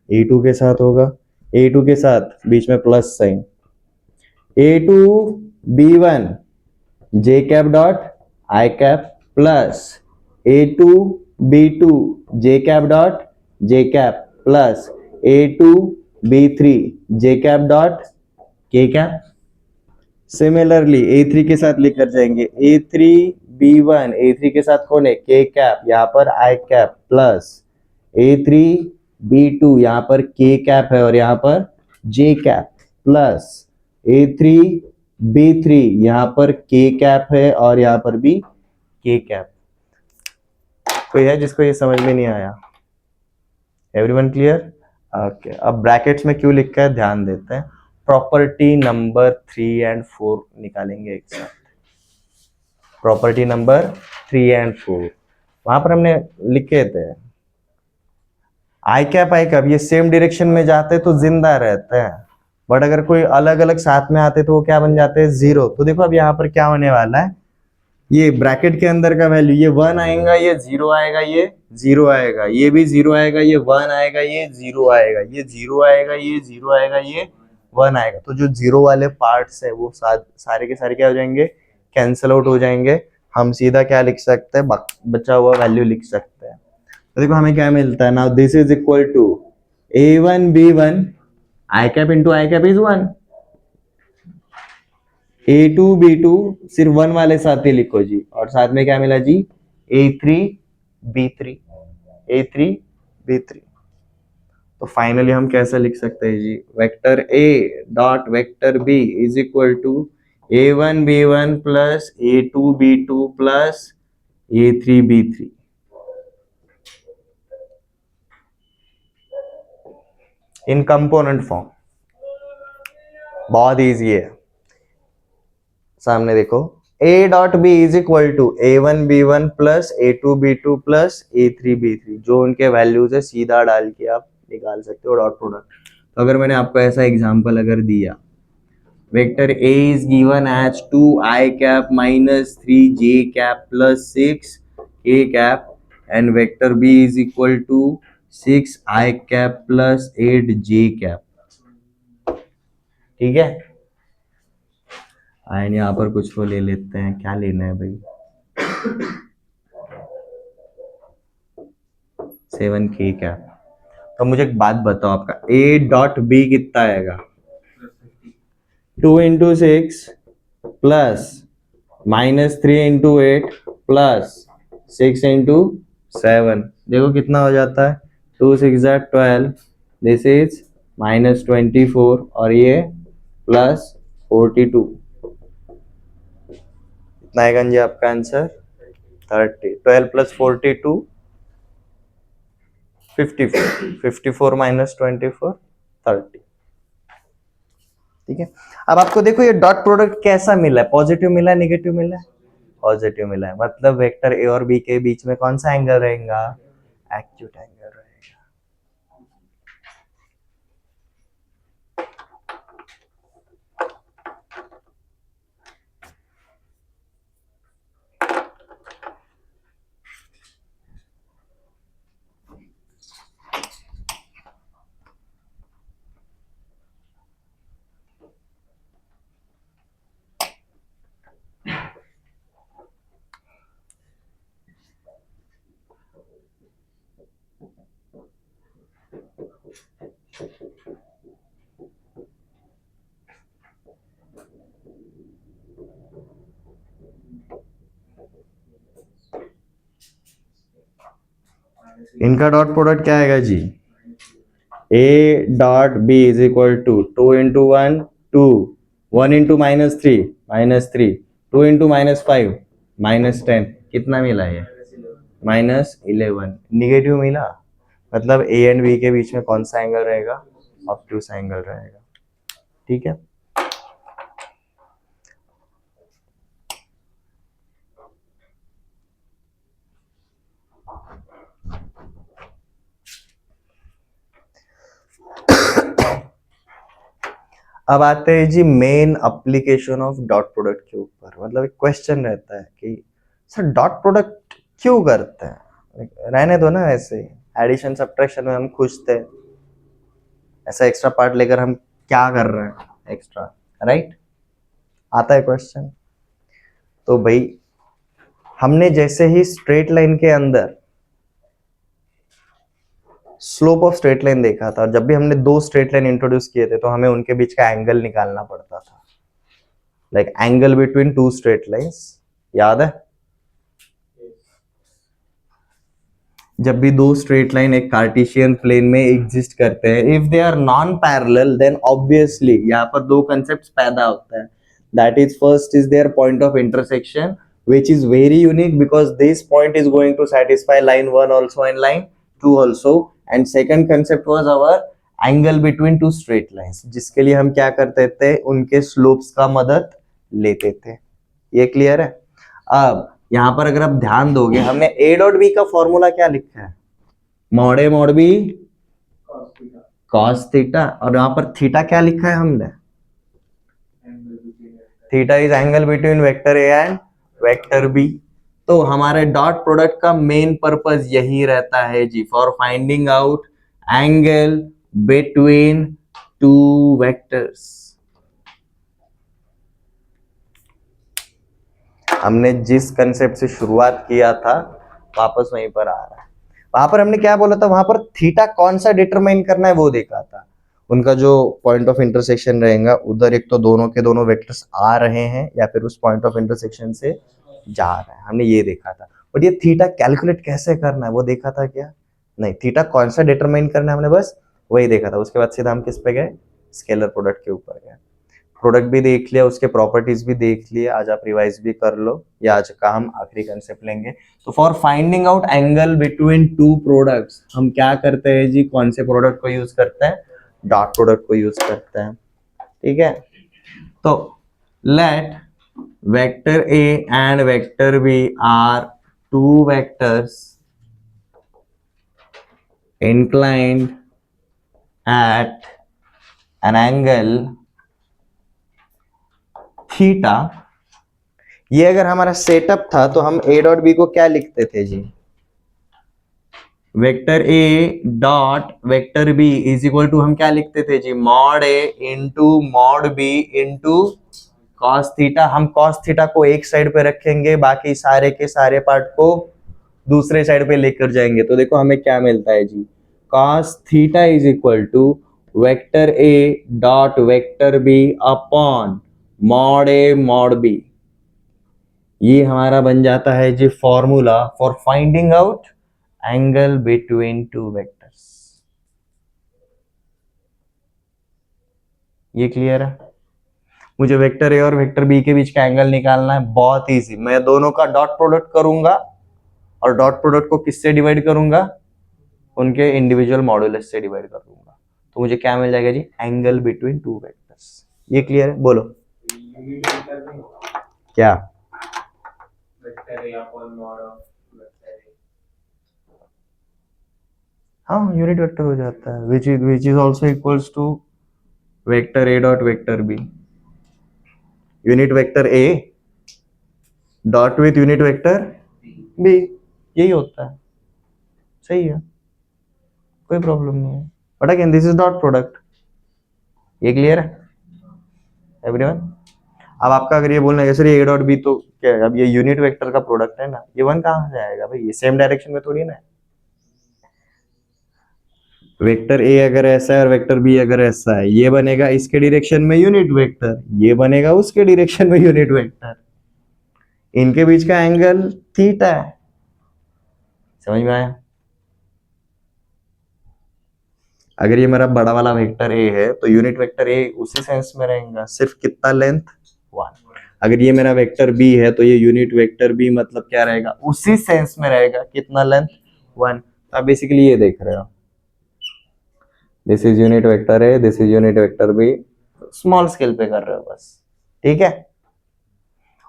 A2 के साथ होगा। A2 के साथ बीच में plus sign, A2 B1 J cap dot I cap plus A2 B2 J cap dot J cap plus A2 B3 J cap dot K cap. Similarly A3 के साथ लेकर जाएंगे, A3 B1, A3 के साथ कौन है? K कैप, यहाँ पर I cap plus A3 B2, यहाँ पर K कैप है और यहाँ पर J cap plus A3 B3, यहाँ पर K कैप है और यहाँ पर भी K कैप। कोई है जिसको ये समझ में नहीं आया? Everyone clear? ओके, अब ब्रैकेट्स में क्यों लिखा है ध्यान देते हैं। प्रॉपर्टी नंबर 3 एंड 4 निकालेंगे एक साथ। प्रॉपर्टी नंबर 3 एंड 4 वहां पर हमने लिखे थे, आई कैप ये सेम डायरेक्शन में जाते तो जिंदा रहते हैं, बट अगर कोई अलग अलग साथ में आते तो वो क्या बन जाते हैं? जीरो। तो देखो अब यहाँ पर क्या होने वाला है, ये ब्रैकेट के अंदर का वैल्यू, ये 1 आएगा, ये 0 आएगा, ये 0 आएगा, ये भी 0 आएगा, ये 1 आएगा, ये 0 आएगा, ये 0 आएगा, ये 0 आएगा, ये 1 आएगा। तो जो 0 वाले पार्ट्स है वो सारे के सारे क्या हो जाएंगे? कैंसल आउट हो जाएंगे। हम सीधा क्या लिख सकते हैं? बचा हुआ वैल्यू लिख सकते हैं। तो देखो हमें क्या मिलता है now, this is equal to A1 B1 I cap into I cap is 1, A2 B2 सिर्फ 1 वाले साथ ही लिखो जी, और साथ में क्या मिला जी? A3 B3, A3 B3। तो फाइनली हम कैसे लिख सकते हैं जी? Vector A dot vector B is equal to A1 B1 plus A2 B2 plus A3 B3। In component form. बहुत इजी है। सामने देखो, A dot B is equal to A1 B1 plus A2 B2 plus A3 B3, जो उनके values है सीधा डाल के आप निकाल सकते हो डॉट प्रोडक्ट। तो अगर मैंने आपको ऐसा एग्जांपल अगर दिया, vector A is given as 2i cap minus 3j cap plus 6k cap and vector B is equal to 6i cap plus 8j cap। ठीक है, एंड यहाँ पर कुछ तो ले लेते हैं, क्या लेना है भाई, 7k कैप। तो मुझे एक बात बताओ, आपका A डॉट बी कितना आएगा, 2 इंटू 6 प्लस -3 × 8 प्लस 6 इंटू 7, देखो कितना हो जाता है, 2 6 12, दिस इज -24 और ये +42, कितना आएगा जी आपका आंसर, 30। 12 + 42 54, 54 - 24 30। ठीक है, अब आपको देखो ये डॉट प्रोडक्ट कैसा मिला है, पॉजिटिव मिला है नेगेटिव मिला है, पॉजिटिव मिला है, मतलब वेक्टर ए और बी के बीच में कौन सा एंगल रहेगा, एक्यूट एंगल रहेगा। इनका डॉट प्रोडक्ट क्या आएगा जी, A dot B is equal to 2 into 1 2, 1 into -3 2 into -5 -10, कितना मिला ये, -11, निगेटिव मिला, मतलब ए एंड बी के बीच में कौन सा एंगल रहेगा, ऑब्ट्यूस एंगल रहेगा। ठीक है, अब आते हैं जी main application of dot product के ऊपर। मतलब एक क्वेश्चन रहता है कि सर डॉट प्रोडक्ट क्यों करते हैं, रहने दो ना, ऐसे एडिशन सब्ट्रैक्शन में हम खुश थे, ऐसा एक्स्ट्रा पार्ट लेकर हम क्या कर रहे हैं एक्स्ट्रा, राइट, आता है क्वेश्चन। तो भाई हमने जैसे ही स्ट्रेट लाइन के अंदर स्लोप ऑफ स्ट्रेट लाइन देखा था, और जब भी हमने दो स्ट्रेट लाइन इंट्रोड्यूस किए थे तो हमें उनके बीच का एंगल निकालना पड़ता था, like angle between two straight lines, याद है। जब भी दो स्ट्रेट लाइन एक कार्टेशियन प्लेन में एग्जिस्ट करते हैं, if they are non parallel, then obviously यहाँ पर दो कंसेप्ट्स पैदा होता है, that is first is there point of intersection which is very unique because this point is going to satisfy line 1 also and line 2 also, and second concept was our angle between two straight lines, जिसके लिए हम क्या करते थे, उनके slopes का मदद लेते थे। ये क्लियर है। अब यहाँ पर अगर आप ध्यान दोगे, हमने a डॉट बी का फॉर्मूला क्या लिखा है, mod A mod B cos theta, और यहाँ पर थीटा क्या लिखा है हमने, theta is angle between vector A and vector B. तो हमारे डॉट प्रोडक्ट का मेन पर्पस यही रहता है जी, for finding out angle between two vectors. हमने जिस कंसेप्ट से शुरुआत किया था वापस वहीं पर आ रहा है। वहां पर हमने क्या बोला था, वहां पर थीटा कौन सा डिटरमाइन करना है वो देखा था, उनका जो पॉइंट ऑफ इंटरसेक्शन रहेगा उधर एक तो दोनों के दोनों वेक्टर्स आ रहे हैं या फिर उस पॉइंट ऑफ इंटरसेक्शन से जा रहे हैं, हमने ये देखा था। बट ये थीटा कैलकुलेट कैसे करना है वो देखा था क्या, नहीं, थीटा कौन सा डिटरमाइन करना है हमने बस वही देखा था। उसके बाद सीधा हम किस पे गए, स्केलर प्रोडक्ट के ऊपर गए। प्रोडक्ट भी देख लिया, उसके प्रॉपर्टीज भी देख लिए, आज आप रिवाइज भी कर लो, या आज का हम आखिरी कंसेप्ट लेंगे। तो for finding out angle between two products हम क्या करते हैं जी, कौन से प्रोडक्ट को यूज करते हैं, डॉट प्रोडक्ट को यूज करते हैं। ठीक है, तो late vector A and vector B are two vectors inclined at an angle theta. ये अगर हमारा सेटअप था तो हम A डॉट B को क्या लिखते थे जी? Vector A dot vector B is equal to हम क्या लिखते थे जी? Mod A into mod B into cos theta. हम कॉस थीटा को एक साइड पे रखेंगे, बाकी सारे के सारे पार्ट को दूसरे साइड पे लेकर जाएंगे। तो देखो हमें क्या मिलता है जी? Cos theta is equal to vector A dot vector B upon mod A mod B. ये हमारा बन जाता है जी formula for finding out angle between two vectors. ये क्लियर है? मुझे वेक्टर ए और वेक्टर बी के बीच का एंगल निकालना है, बहुत इजी। मैं दोनों का डॉट प्रोडक्ट करूंगा और डॉट प्रोडक्ट को किससे डिवाइड करूंगा? उनके इंडिविजुअल मॉड्यूलस से डिवाइड कर दूंगा। तो मुझे क्या मिल जाएगा जी? Angle between two vectors. ये क्लियर है? बोलो क्या? हाँ, यूनिट वेक्टर हो जाता है, which is also equals to vector A dot vector B. Unit vector A dot with unit vector B, यही होता है। सही है, कोई प्रॉब्लम नहीं है। But again this is dot product. ये क्लियर है एवरीवन? अब आपका अगर ये बोलना है सर ए डॉट बी तो क्या है? अब ये यूनिट वेक्टर का प्रोडक्ट है ना, ये वन कहाँ से आएगा भाई? ये सेम डायरेक्शन में थोड़ी ना है। वेक्टर ए अगर ऐसा है और वेक्टर बी अगर ऐसा है, ये बनेगा इसके डायरेक्शन में यूनिट वेक्टर, ये बनेगा उसके डायरेक्शन में यूनिट वेक्टर। इनके बीच का एंगल थीटा है। समझ में आया? अगर ये मेरा बड़ा वाला वेक्टर ए है तो यूनिट वेक्टर ए उसी सेंस में रहेगा, सिर्फ कितना लेंथ? 1। अगर ये मेरा वेक्टर बी है तो ये यूनिट वेक्टर बी मतलब क्या रहेगा? उसी सेंस में रहेगा, कितना लेंथ? 1। तो आप बेसिकली ये देख रहे हो, this is unit vector A, this is unit vector B. Small scale पे कर रहे हो बस, ठीक है?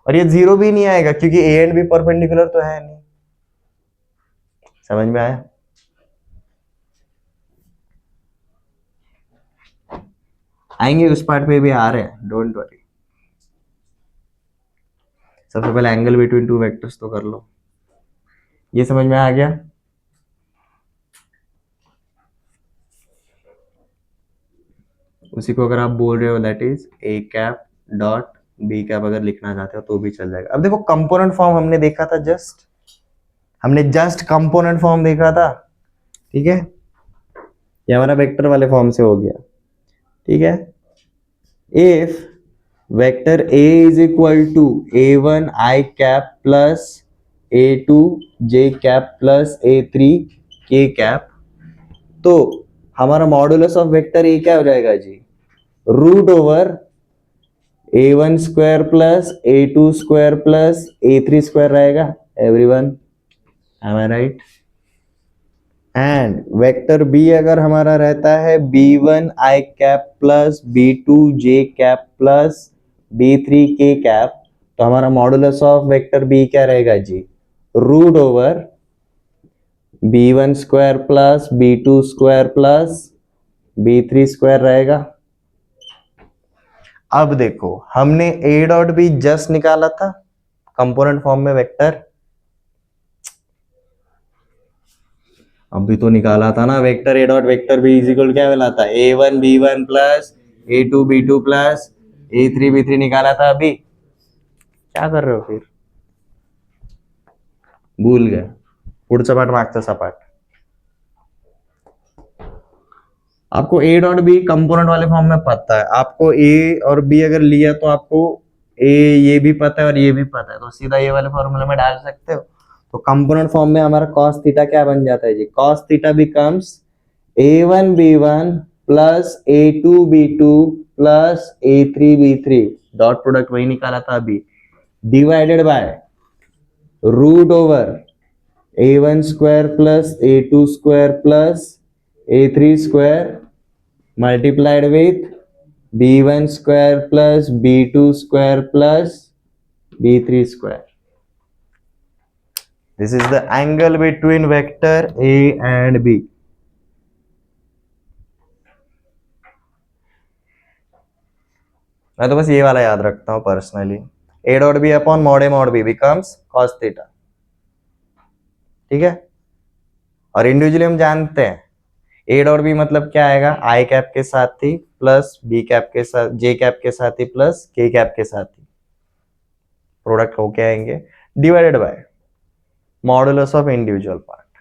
और ये जीरो भी नहीं आएगा क्योंकि ए एंड बी परपेंडिकुलर तो है नहीं। समझ में आया? आएंगे उस पार्ट पे भी आ रहे हैं, डोंट वरी। सबसे पहले एंगल बिटवीन टू वेक्टर्स तो कर लो। ये समझ में आ गया? उसी को अगर आप बोल रहे हो that is A cap dot B cap, अगर लिखना चाहते हो तो भी चल जाएगा। अब देखो कंपोनेंट फॉर्म हमने देखा था, हमने जस्ट कंपोनेंट फॉर्म देखा था, ठीक है? ये हमारा वेक्टर वाले फॉर्म से हो गया, ठीक है? If vector A is equal to a1 i cap plus a2 j cap plus a3 k cap, तो हमारा मॉडुलस ऑफ वेक्टर ए क्या हो जाएगा जी? Root over a1 square plus a2 square plus a3 square रहेगा। Everyone, am I right? And vector B अगर हमारा रहता है b1 i cap plus b2 j cap plus b3 k cap, तो हमारा मॉडुलस ऑफ वेक्टर बी क्या रहेगा जी? Root over b1 square plus b2 square plus b3 square रहेगा। अब देखो हमने a डॉट बी जस्ट निकाला था कंपोनेंट फॉर्म में वेक्टर, अभी तो निकाला था ना vector A dot vector B is equal क्या मिला था? a1 b1 plus a2 b2 plus a3 b3 निकाला था। अभी क्या कर रहे हो फिर? भूल गए? पुढचा पाठ मागचा सपाट। आपको ए डॉट बी कंपोनेंट वाले फॉर्म में पता है, आपको ए और बी अगर लिया तो आपको ए ये भी पता है और ये भी पता है, तो सीधा ये वाले फॉर्मूले में डाल सकते हो। तो कंपोनेंट फॉर्म में हमारा cos थीटा क्या बन जाता है जी? cos theta becomes a1 b1 plus a2 b2 plus a3 b3, dot product वही निकाला था अभी, divided by root over a1 square plus a2 square plus a3 square multiplied with b1 square plus b2 square plus b3 square. This is the angle between vector A and B. मैं तो बस ये वाला याद रखता हूं personally, a dot B upon mod B becomes cos theta, ठीक है। और इंडिविजुअली हम जानते हैं a डॉट बी मतलब क्या आएगा, आई कैप के साथ ही प्लस बी कैप के साथ, जे कैप के साथ ही प्लस के कैप के साथ ही प्रोडक्ट होके आएंगे divided by modulus of individual part,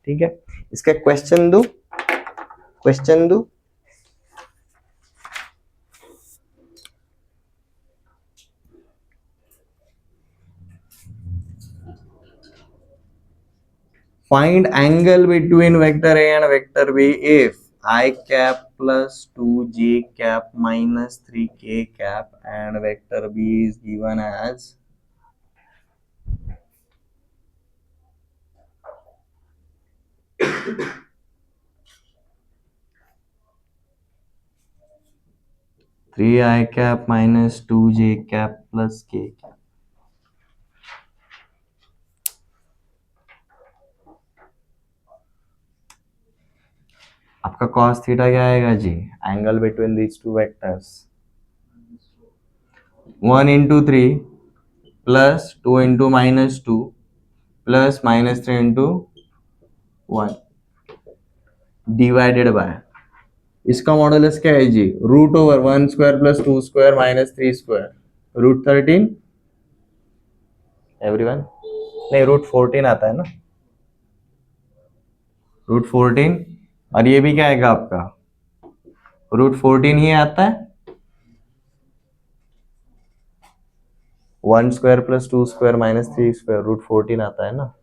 ठीक है। इसका क्वेश्चन दू, क्वेश्चन दू, find angle between vector A and vector B if I cap plus 2j cap minus 3k cap and vector B is given as 3i cap minus 2j cap plus k cap। आपका cos theta क्या आएगा जी, angle between these two vectors 1 into 3 plus 2 into minus 2 plus minus 3 into 1 divided by, इसका modulus क्या है जी, root over 1 square plus 2 square minus 3 square, root 13 everyone, नहीं root 14 आता है ना, रूट 14। और ये भी क्या आएगा आपका, रूट 14 ही आता है, 1 square plus 2 square minus 3 square root 14 आता है ना,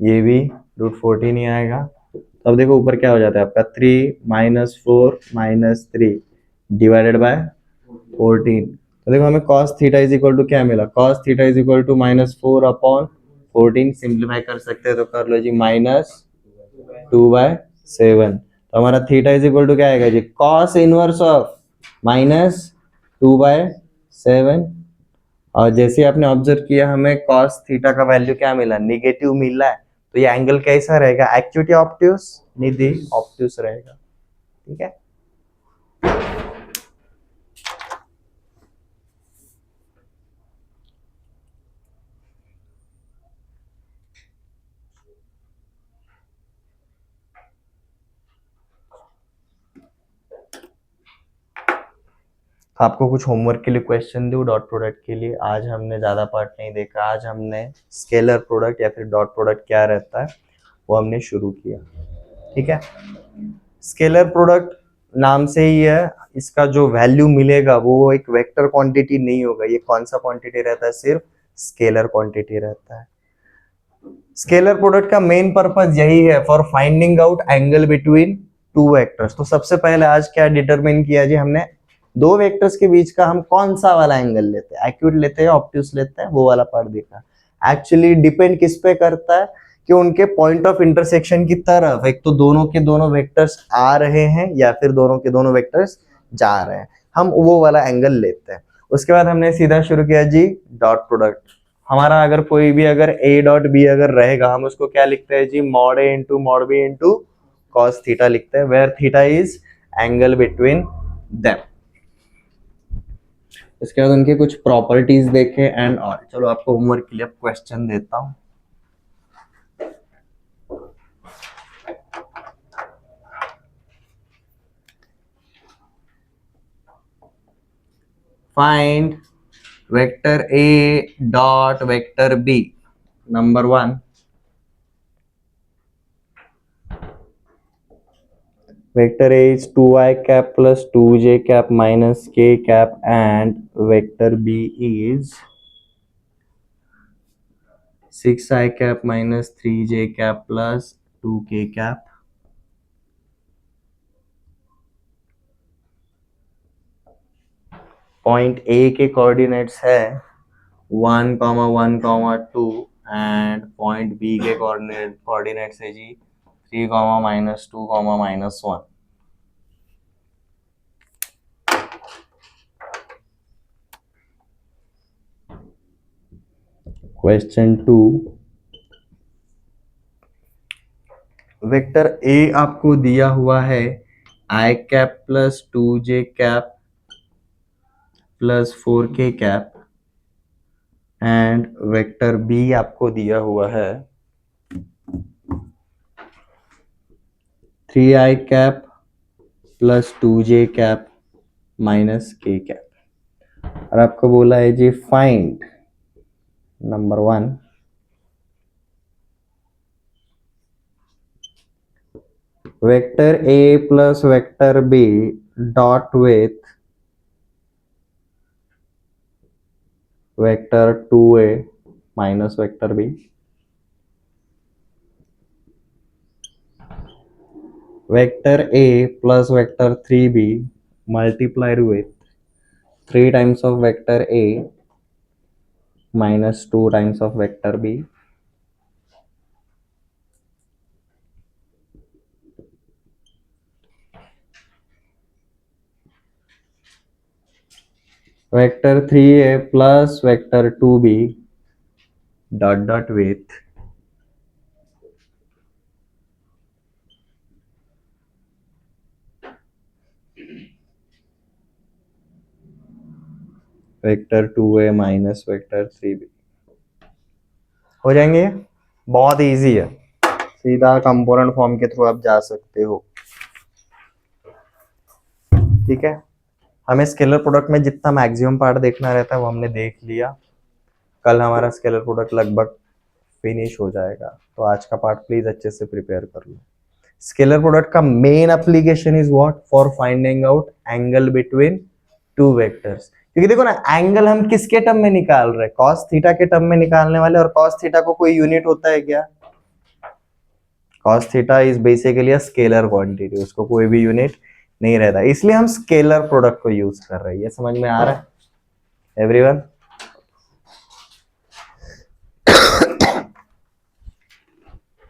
ये भी रूट 14 ही आएगा। अब देखो ऊपर क्या हो जाता है आपका, 3 माइनस 4 माइनस 3 डिवाइडेड बाय 14। तो देखो हमें cos theta is equal to क्या मिला, cos theta is equal to minus 4 upon 14, simplify कर सकते हैं तो कर लो जी माइनस 2/7। तो हमारा थीटा इज इक्वल टू क्या आएगा जी, cos इनवर्स ऑफ माइनस 2/7। और जैसे आपने ऑब्जर्व किया हमें cos थीटा का वैल्यू क्या मिला, निगेटिव मिला है, तो ये एंगल कैसा रहेगा, एक्यूट या ऑब्ट्यूस, निधि ऑब्ट्यूस रहेगा, ठीक है। आपको कुछ होमवर्क के लिए क्वेश्चन दूं डॉट प्रोडक्ट के लिए, आज हमने ज़्यादा पार्ट नहीं देखा, आज हमने स्केलर प्रोडक्ट या फिर डॉट प्रोडक्ट क्या रहता है वो हमने शुरू किया, ठीक है। स्केलर प्रोडक्ट नाम से ही है, इसका जो वैल्यू मिलेगा वो एक वेक्टर क्वांटिटी नहीं होगा, ये कौन सा क्वांटिटी रहता है, सिर्फ स्केलर क्वांटिटी रहता है। स्केलर प्रोडक्ट का मेन पर्पस यही है, for finding out angle between two vectors. तो सबसे पहले आज क्या डिटरमिन किया जी हमने, दो वेक्टर्स के बीच का हम कौन सा वाला एंगल लेते हैं, एक्यूट लेते हैं ऑब्ट्यूस लेते हैं, वो वाला पार्ट देखा। एक्चुअली डिपेंड किस पे करता है कि उनके पॉइंट ऑफ इंटरसेक्शन की तरफ, एक तो दोनों के दोनों वेक्टर्स आ रहे हैं या फिर दोनों के दोनों वेक्टर्स जा रहे हैं, हम वो वाला एंगल लेते हैं। उसके बाद हमने सीधा शुरू किया जी डॉट प्रोडक्ट। हमारा अगर कोई भी अगर ए डॉट बी अगर रहेगा, हम उसको क्या लिखते हैं जी, mod A into mod B into cos theta लिखते हैं, where theta is angle between them. इसके बाद उनके कुछ प्रॉपर्टीज देखे एंड और। चलो आपको होमवर्क के लिए क्वेश्चन देता हूं। Find vector A dot vector B, number 1, vector A is 2i cap plus 2j cap minus k cap and vector B is 6i cap minus 3j cap plus 2k cap। Point A के coordinates है 1, 1, 2 and point B के coordinates है जी 3, -2, -1। Question 2, vector A आपको दिया हुआ है I cap plus 2j cap plus 4k cap, and vector B आपको दिया हुआ है 3i cap plus 2j cap minus k cap. और आपको बोला है जी find number 1 vector A plus vector B dot with vector 2a minus vector B, vector a plus vector 3b multiplied with 3 times of vector a minus 2 times of vector b, vector 3a plus vector 2b dot dot with vector 2a minus vector 3b। हो जाएंगे ये? बहुत easy है, सीधा component form के through आप जा सकते हो। ठीक है, हमें स्केलर प्रोडक्ट में जितना मैक्सिमम पार्ट देखना रहता है वो हमने देख लिया। कल हमारा स्केलर प्रोडक्ट लगभग फिनिश हो जाएगा, तो आज का पार्ट प्लीज अच्छे से प्रिपेयर कर लो। स्केलर प्रोडक्ट का main application is what? For finding out angle between two vectors. क्योंकि देखो ना, एंगल हम किसके टर्म में निकाल रहे हैं? कॉस थीटा के टर्म में निकालने वाले, और कॉस थीटा को कोई यूनिट होता है क्या? Cos theta is basically a scalar quantity, उसको कोई भी यूनिट नहीं रहता, इसलिए हम स्केलर प्रोडक्ट को यूज कर रहे हैं। ये समझ में आ रहा है एवरीवन?